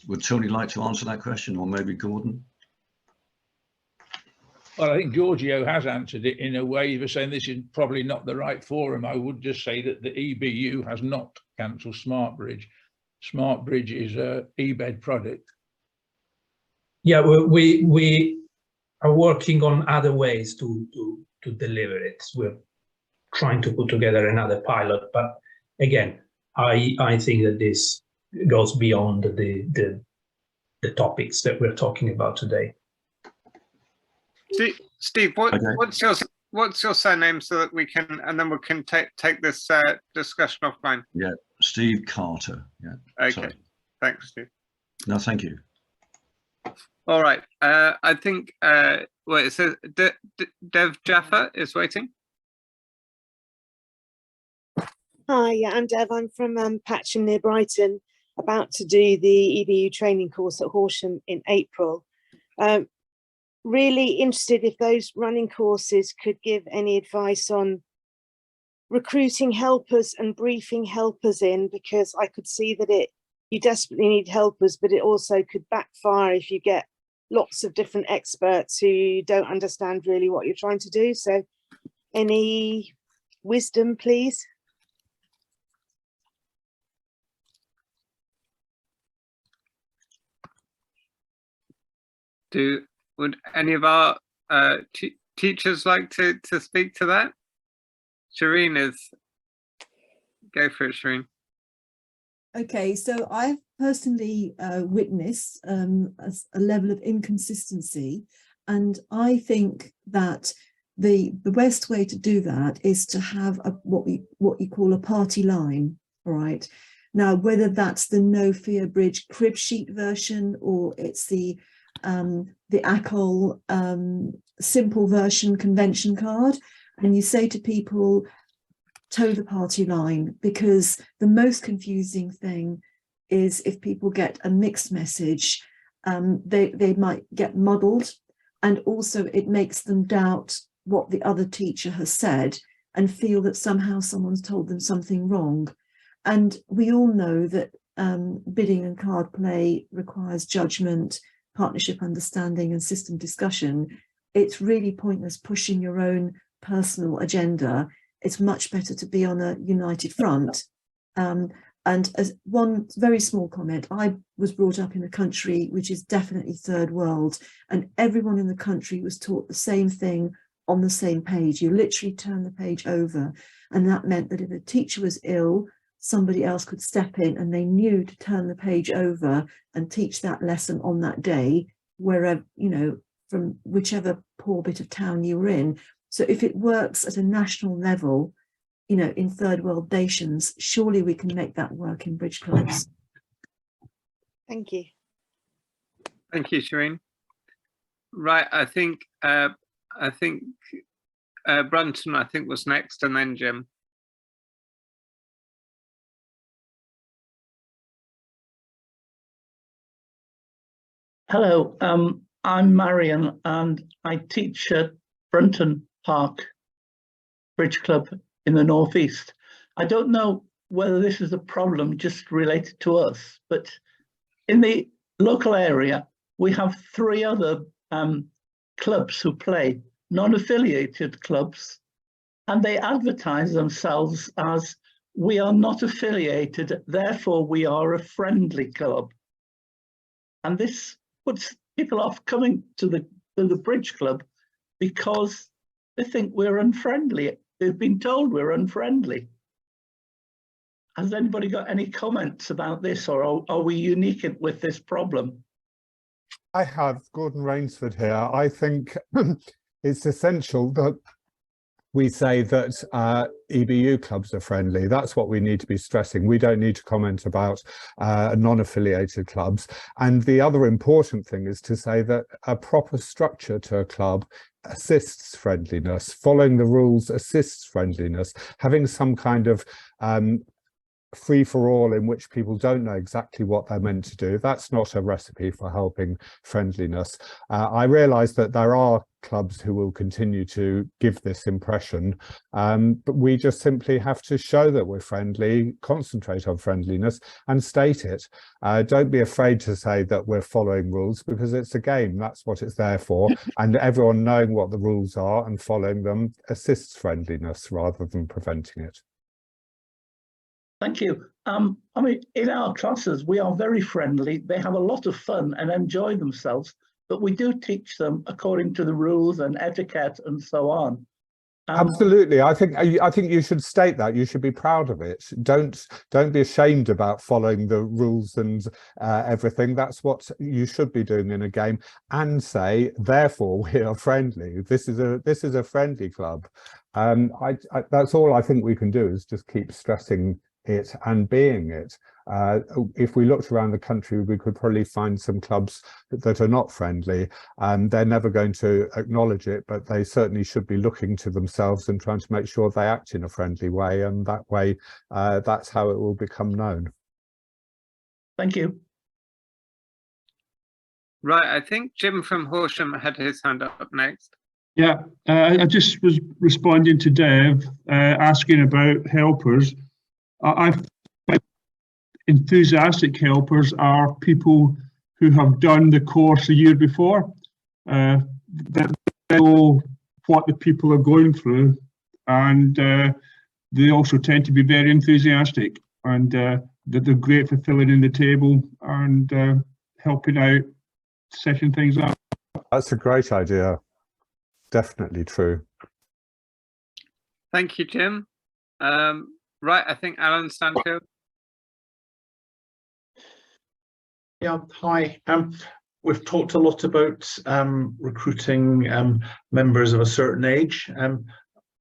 Would Tony like to answer that question, or maybe Gordon? Well, I think Giorgio has answered it in a way of saying this is probably not the right forum. I would just say that the EBU has not cancelled Smart Bridge. Smart Bridge is a EBED product. Yeah, we are working on other ways to deliver it. We're trying to put together another pilot, but again, I think that this goes beyond the topics that we're talking about today. Steve, what's your surname so that we can, and then we can take this discussion offline? Yeah, Steve Carter. Yeah. Okay. Sorry. Thanks, Steve. No, thank you. All right. I think wait, it says Dev Jaffa is waiting. Hi, yeah, I'm Dev. I'm from Patcham near Brighton, about to do the EBU training course at Horsham in April. Really interested if those running courses could give any advice on recruiting helpers and briefing helpers in, because I could see that you desperately need helpers, but it also could backfire if you get lots of different experts who don't understand really what you're trying to do. So any wisdom, please? Would any of our teachers like to speak to that? Shireen go for it, Shireen. Okay, so I've personally witnessed a level of inconsistency, and I think that the best way to do that is to have what you call a party line. All right. Now, whether that's the No Fear Bridge crib sheet version or it's the ACOL simple version convention card, and you say to people, toe the party line, because the most confusing thing is if people get a mixed message, they might get muddled, and also it makes them doubt what the other teacher has said and feel that somehow someone's told them something wrong. And we all know that bidding and card play requires judgment, partnership understanding and system discussion. It's really pointless pushing your own personal agenda. It's much better to be on a united front. And as one very small comment, I was brought up in a country which is definitely third world, and everyone in the country was taught the same thing on the same page. You literally turn the page over, and that meant that if a teacher was ill, somebody else could step in and they knew to turn the page over and teach that lesson on that day, wherever, you know, from whichever poor bit of town you were in. So if it works at a national level, you know, in third world nations, surely we can make that work in bridge clubs. Thank you. Thank you, Shireen. Right, I think Brunton, I think, was next, and then Jim. Hello, I'm Marion, and I teach at Brunton Park Bridge Club in the Northeast. I don't know whether this is a problem just related to us, but in the local area, we have 3 other clubs who play, non-affiliated clubs, and they advertise themselves as, we are not affiliated, therefore we are a friendly club. And this puts people off coming to the bridge club because they think we're unfriendly. They've been told we're unfriendly. Has anybody got any comments about this, or are we unique with this problem? I have Gordon Rainsford here. I think it's essential that we say that EBU clubs are friendly. That's what we need to be stressing. We don't need to comment about non-affiliated clubs. And the other important thing is to say that a proper structure to a club assists friendliness. Following the rules assists friendliness. Having some kind of free-for-all in which people don't know exactly what they're meant to do, that's not a recipe for helping friendliness. I realise that there are clubs who will continue to give this impression, but we just simply have to show that we're friendly, concentrate on friendliness and state it. Don't be afraid to say that we're following rules, because it's a game, that's what it's there for, and everyone knowing what the rules are and following them assists friendliness rather than preventing it. Thank you. I mean, in our classes, we are very friendly. They have a lot of fun and enjoy themselves. but we do teach them according to the rules and etiquette and so on. Absolutely. I think you should state that. You should be proud of it. Don't be ashamed about following the rules and everything. That's what you should be doing in a game, and say, therefore, we are friendly. This is a friendly club. That's all I think we can do, is just keep stressing it and being it. If we looked around the country, we could probably find some clubs that are not friendly, and they're never going to acknowledge it, but they certainly should be looking to themselves and trying to make sure they act in a friendly way, and that way that's how it will become known. Thank you. Right, I think Jim from Horsham had his hand up next. Yeah, I just was responding to Dev, asking about helpers. I enthusiastic helpers are people who have done the course a year before, that know what the people are going through, and they also tend to be very enthusiastic, and that they're great for filling in the table and helping out, setting things up. That's a great idea. Definitely true. Thank you, Jim. Right, I think Alan Stanfield. Yeah, hi. We've talked a lot about recruiting members of a certain age.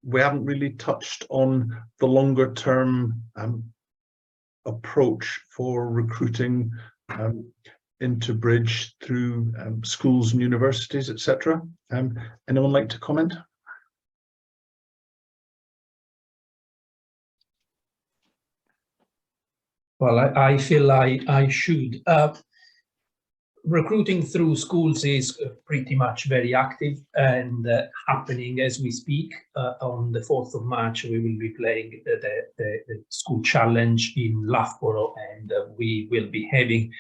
We haven't really touched on the longer term approach for recruiting into Bridge through schools and universities, etc. Anyone like to comment? Well, I feel I should. Recruiting through schools is pretty much very active and happening as we speak. On the 4th of March, we will be playing the school challenge in Loughborough, and we will be having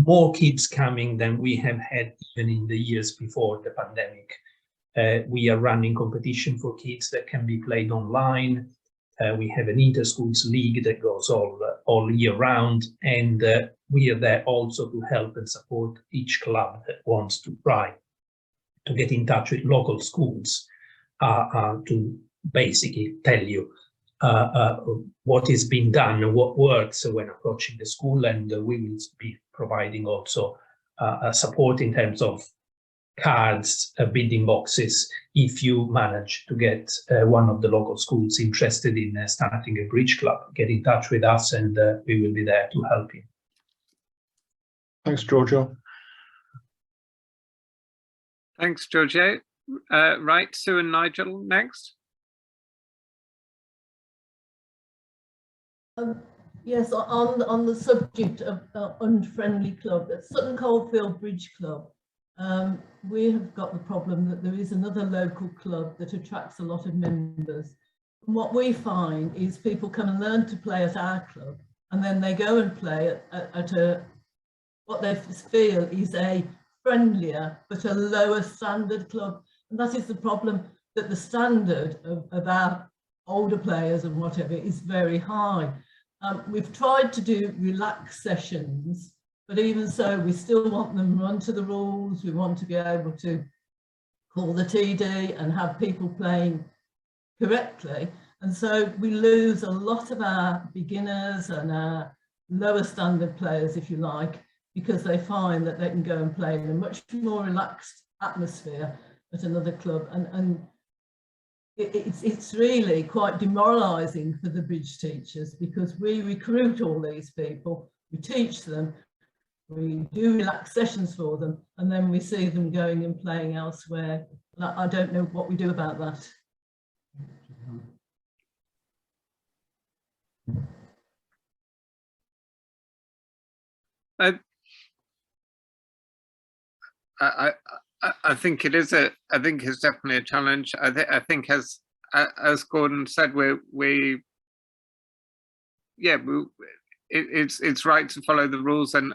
more kids coming than we have had even in the years before the pandemic. We are running competition for kids that can be played online. We have an inter-schools league that goes all year round, and we are there also to help and support each club that wants to try to get in touch with local schools to basically tell you what is being done and what works when approaching the school, and we will be providing also support in terms of cards, bidding boxes, if you manage to get one of the local schools interested in starting a bridge club. Get in touch with us and we will be there to help you. Thanks, Giorgio. Thanks, Giorgio. Right, Sue and Nigel next. Yes, on the subject of unfriendly club, at Sutton Coldfield Bridge Club, we have got the problem that there is another local club that attracts a lot of members. And what we find is people come and learn to play at our club, and then they go and play at what they feel is a friendlier but a lower standard club. And that is the problem, that the standard of our older players and whatever is very high. We've tried to do relaxed sessions, but even so, we still want them run to the rules. We want to be able to call the TD and have people playing correctly. And so we lose a lot of our beginners and our lower standard players, if you like, because they find that they can go and play in a much more relaxed atmosphere at another club. And it's really quite demoralising for the bridge teachers, because we recruit all these people, we teach them, we do relaxed sessions for them, and then we see them going and playing elsewhere. I don't know what we do about that. I think it is I think it's definitely a challenge. I think as Gordon said, it's right to follow the rules and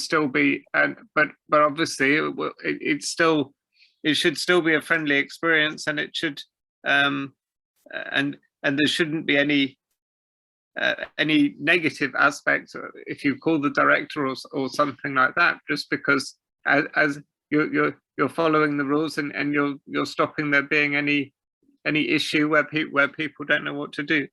still be, but obviously it should still be a friendly experience, and it should and there shouldn't be any any negative aspects, if you call the director or something like that, just because as you're following the rules and you're stopping there being any issue where people don't know what to do.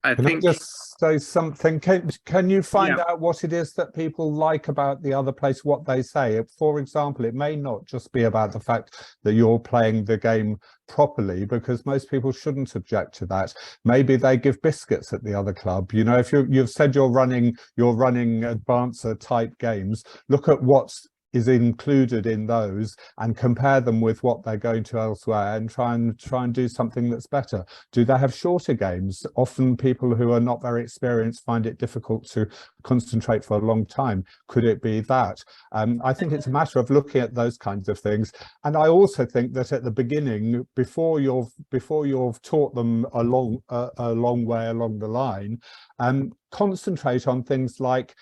I Can think I just say something? Can you find out what it is that people like about the other place, what they say? For example, it may not just be about the fact that you're playing the game properly, because most people shouldn't object to that. Maybe they give biscuits at the other club. You know, if you've said you're running advancer type games, look at what's is included in those and compare them with what they're going to elsewhere, and try and do something that's better. Do they have shorter games? Often people who are not very experienced find it difficult to concentrate for a long time. Could it be that? I think it's a matter of looking at those kinds of things. And I also think that at the beginning, before you've taught them a long way along the line, concentrate on things like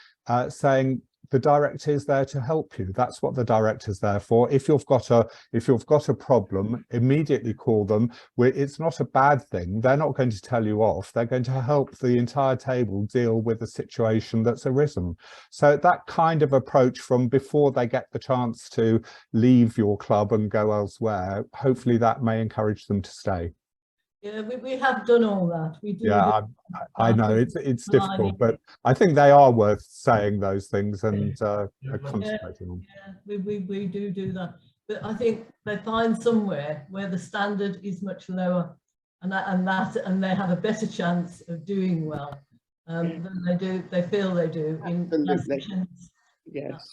saying, the director is there to help you. That's what the director's there for. If you've got a problem, immediately call them. It's not a bad thing. They're not going to tell you off. They're going to help the entire table deal with the situation that's arisen. So that kind of approach from before they get the chance to leave your club and go elsewhere, hopefully that may encourage them to stay. Yeah, we have done all that. We do. Yeah, I know it's difficult, but I think they are worth saying those things and concentrating on. Yeah, we do that. But I think they find somewhere where the standard is much lower, and they have a better chance of doing well than they feel they do in sessions. Yes.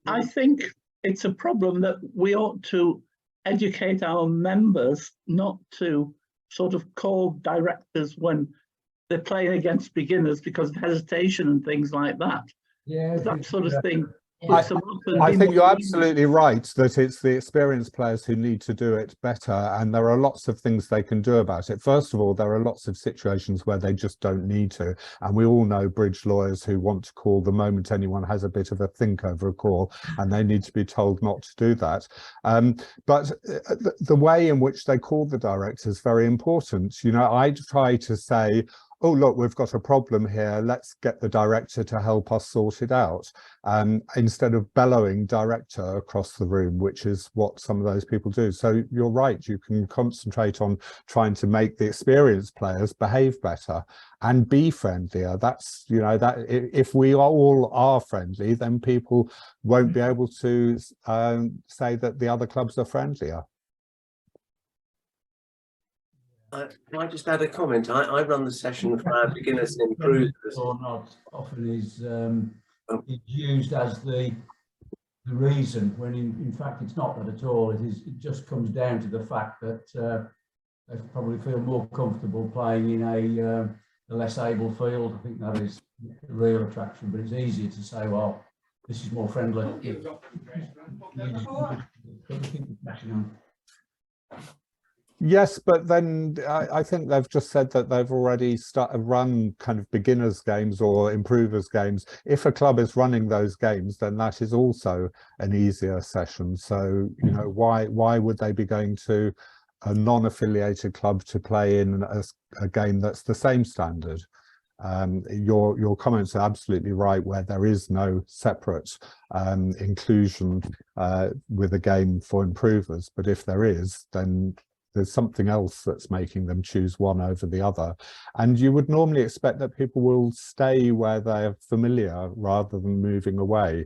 I think it's a problem that we ought to educate our members not to sort of call directors when they're playing against beginners because of hesitation and things like that. Yeah, that sort of thing. I think you're absolutely right that it's the experienced players who need to do it better, and there are lots of things they can do about it. First of all, there are lots of situations where they just don't need to, and we all know bridge lawyers who want to call the moment anyone has a bit of a think over a call, and they need to be told not to do that. But the way in which they call the director is very important. You know, I try to say, oh, look, we've got a problem here. Let's get the director to help us sort it out. Instead of bellowing director across the room, which is what some of those people do. So you're right, you can concentrate on trying to make the experienced players behave better and be friendlier. That's, you know, that if we all are friendly, then people won't be able to say that the other clubs are friendlier. Can I just add a comment? I run the session for our beginners and improvers. Or not often is used as the reason, when in fact it's not that at all. It just comes down to the fact that they probably feel more comfortable playing in a less able field. I think that is the real attraction, but it's easier to say, well, this is more friendly. Yes, but then I think they've just said that they've already run kind of beginners games or improvers games. If a club is running those games, then that is also an easier session. So, you know, why would they be going to a non-affiliated club to play in a game that's the same standard? Your comments are absolutely right, where there is no separate inclusion with a game for improvers. But if there is, then there's something else that's making them choose one over the other. And you would normally expect that people will stay where they're familiar rather than moving away.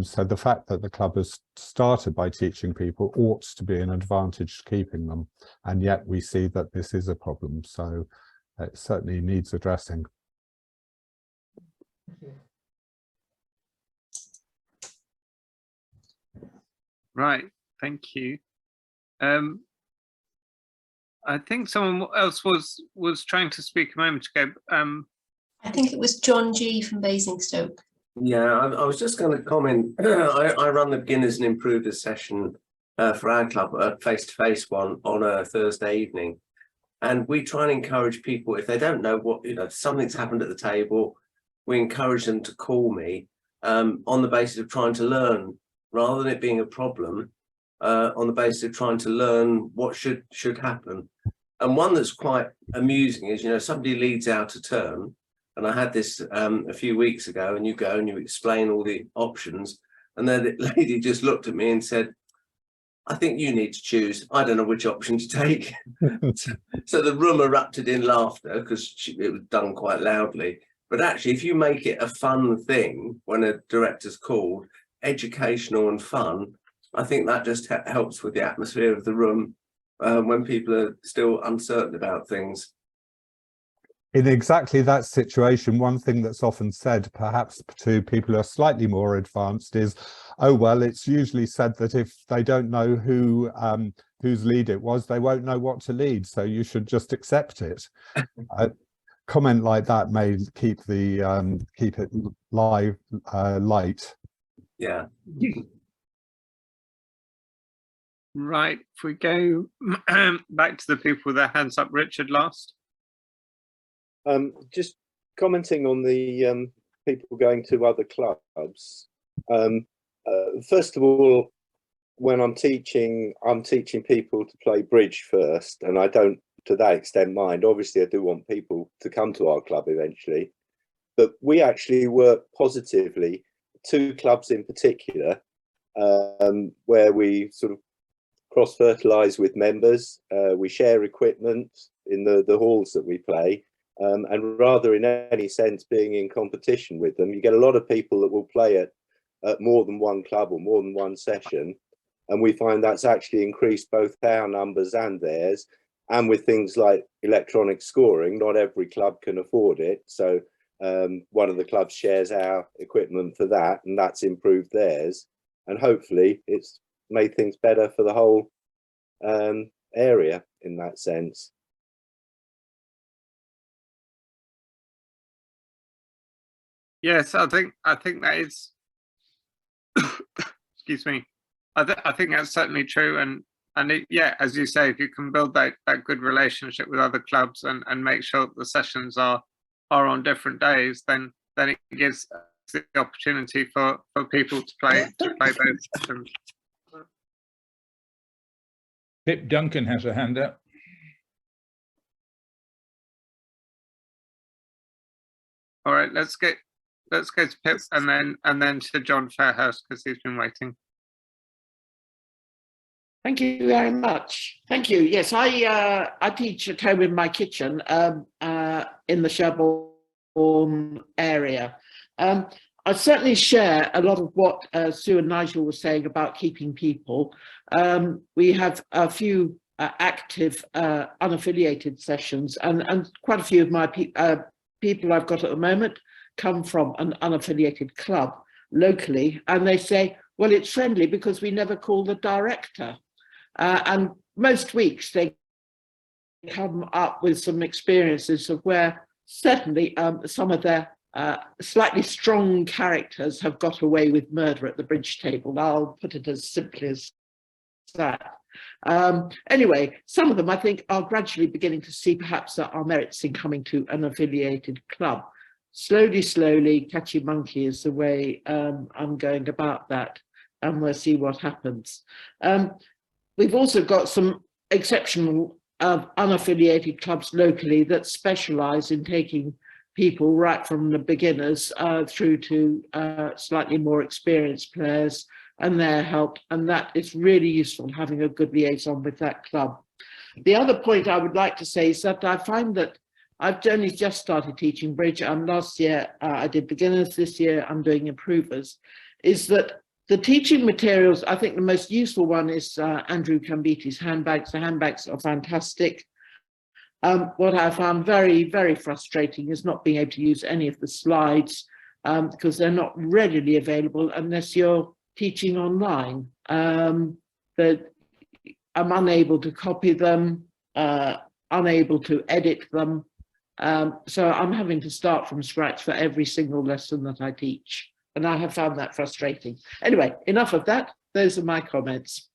So the fact that the club has started by teaching people ought to be an advantage to keeping them. And yet we see that this is a problem. So it certainly needs addressing. Right, thank you. I think someone else was trying to speak a moment ago. I think it was John G from Basingstoke. Yeah, I was just going to comment. I run the beginners and improvers session for our club, a face-to-face one on a Thursday evening. And we try and encourage people, if they don't know what, you know, something's happened at the table, we encourage them to call me on the basis of trying to learn, rather than it being a problem, on the basis of trying to learn what should happen. And one that's quite amusing is, you know, somebody leads out a term, and I had this a few weeks ago, and you go and you explain all the options, and then the lady just looked at me and said, I think you need to choose. I don't know which option to take. So the room erupted in laughter because it was done quite loudly. But actually, if you make it a fun thing when a director's called, educational and fun, I think that just helps with the atmosphere of the room when people are still uncertain about things. In exactly that situation, one thing that's often said, perhaps to people who are slightly more advanced, is, oh, well, it's usually said that if they don't know whose lead it was, they won't know what to lead, so you should just accept it. Comment like that may keep the keep it light. Yeah. Right, if we go back to the people with their hands up, Richard last. Just commenting on the people going to other clubs. First of all, when I'm teaching people to play bridge first, and I don't to that extent mind. Obviously, I do want people to come to our club eventually, but we actually work positively, 2 clubs in particular, where we sort of cross-fertilize with members. We share equipment in the halls that we play. And rather in any sense being in competition with them, you get a lot of people that will play at more than one club or more than one session, and we find that's actually increased both our numbers and theirs. And with things like electronic scoring, not every club can afford it, so one of the clubs shares our equipment for that, and that's improved theirs, and hopefully it's made things better for the whole area in that sense. Yes, I think that is excuse me. I think that's certainly true, and yeah, as you say, if you can build that good relationship with other clubs and make sure that the sessions are on different days, then it gives the opportunity for people to play both sessions. Pip Duncan has a hand up. All right, let's go to Pip and then to John Fairhurst because he's been waiting. Thank you very much. Thank you. Yes, I teach at home in my kitchen in the Sherborne area. I certainly share a lot of what Sue and Nigel were saying about keeping people. We have a few active unaffiliated sessions, and quite a few of my people I've got at the moment come from an unaffiliated club locally, and they say, well, it's friendly because we never call the director. And most weeks they come up with some experiences of where certainly some of their slightly strong characters have got away with murder at the bridge table. I'll put it as simply as that. Anyway, some of them I think are gradually beginning to see perhaps there are merits in coming to an affiliated club. Slowly, catchy monkey is the way I'm going about that, and we'll see what happens. We've also got some exceptional unaffiliated clubs locally that specialise in taking people right from the beginners through to slightly more experienced players and their help, and that is really useful, having a good liaison with that club. The other point I would like to say is that I find that I've only just started teaching bridge. Last year I did beginners, this year I'm doing improvers, is that the teaching materials, I think the most useful one is Andrew Cambiti's handbags. The handbags are fantastic. What I found very, very frustrating is not being able to use any of the slides because they're not readily available unless you're teaching online. But I'm unable to copy them, unable to edit them. So I'm having to start from scratch for every single lesson that I teach. And I have found that frustrating. Anyway, enough of that. Those are my comments.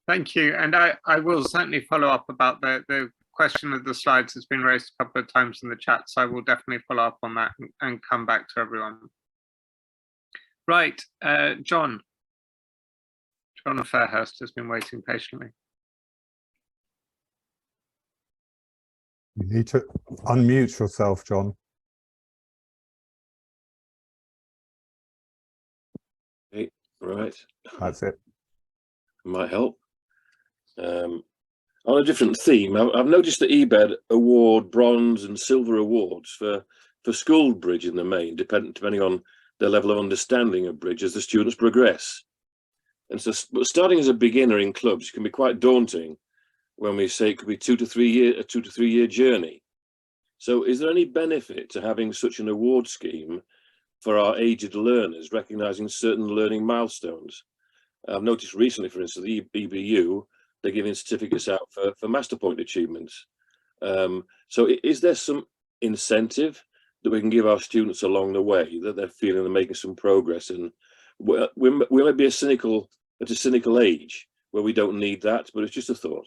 Thank you. And I will certainly follow up about the question of the slides has been raised a couple of times in the chat. So I will definitely follow up on that and come back to everyone. Right, John Fairhurst has been waiting patiently. You need to unmute yourself, John. Okay, right. That's it. Might help. On a different theme, I've noticed that EBED award bronze and silver awards for school bridge in the main, depending on their level of understanding of bridge as the students progress. And so, but starting as a beginner in clubs can be quite daunting when we say it could be a 2 to 3 year journey. So is there any benefit to having such an award scheme for our aged learners, recognising certain learning milestones? I've noticed recently, for instance, the EBU, they're giving certificates out for master point achievements. So is there some incentive that we can give our students along the way that they're feeling they're making some progress? And we might be at a cynical age where we don't need that, but it's just a thought.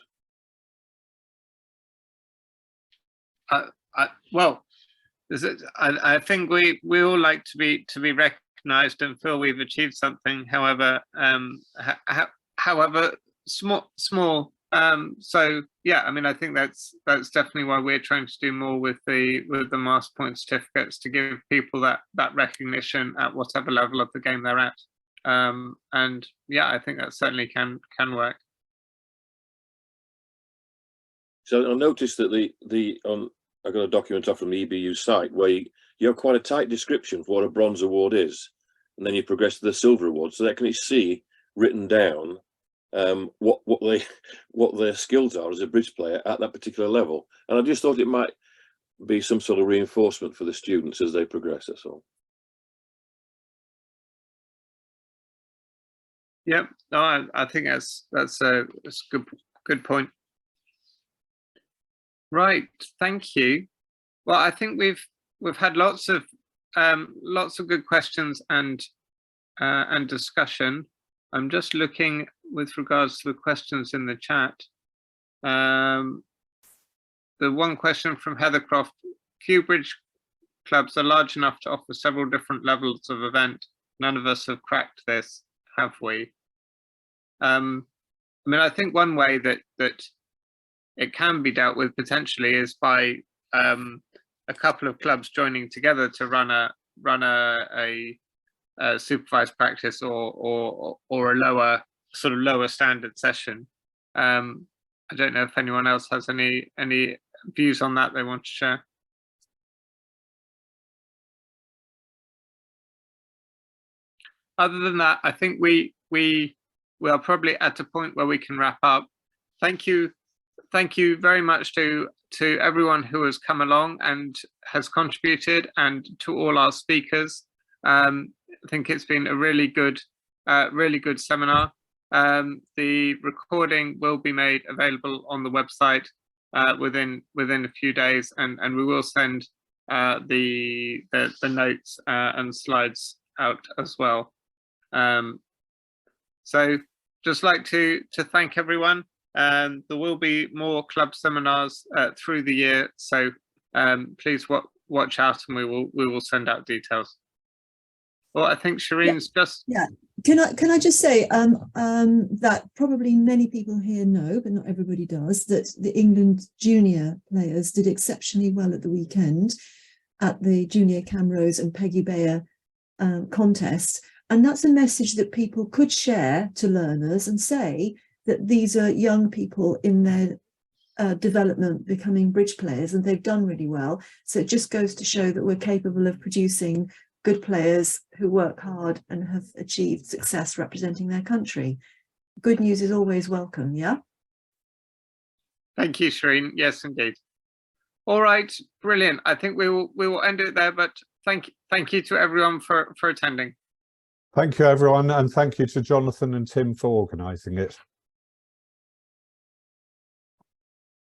Well, I think we all like to be recognised and feel we've achieved something, however small. So yeah, I mean, I think that's definitely why we're trying to do more with the master point certificates, to give people that recognition at whatever level of the game they're at. And yeah, I think that certainly can work. So I noticed that I got a document off from the EBU site where you have quite a tight description for what a bronze award is, and then you progress to the silver award, so they can see written down what their skills are as a bridge player at that particular level. And I just thought it might be some sort of reinforcement for the students as they progress. That's all. Yep. No, I think that's a good point. Right. Thank you. Well, I think we've had lots of good questions and discussion. I'm just looking with regards to the questions in the chat. The one question from Heathercroft: few bridge clubs are large enough to offer several different levels of event. None of us have cracked this, have we? I mean, I think one way that it can be dealt with potentially is by a couple of clubs joining together to run a supervised practice or a lower standard session. I don't know if anyone else has any views on that they want to share. Other than that, I think we are probably at a point where we can wrap up. Thank you very much to everyone who has come along and has contributed, and to all our speakers. I think it's been a really good seminar. The recording will be made available on the website within a few days, and we will send the notes and slides out as well. So just like to thank everyone. There will be more club seminars through the year, so please watch out, and we will send out details. Well, I think Shireen's just... Yeah, can I just say that probably many people here know, but not everybody does, that the England junior players did exceptionally well at the weekend at the Junior Camrose and Peggy Bayer contest. And that's a message that people could share to learners and say that these are young people in their development becoming bridge players, and they've done really well. So it just goes to show that we're capable of producing good players who work hard and have achieved success representing their country. Good news is always welcome, yeah? Thank you, Shireen. Yes, indeed. All right, brilliant. I think we will end it there, but thank you to everyone for attending. Thank you, everyone, and thank you to Jonathan and Tim for organising it.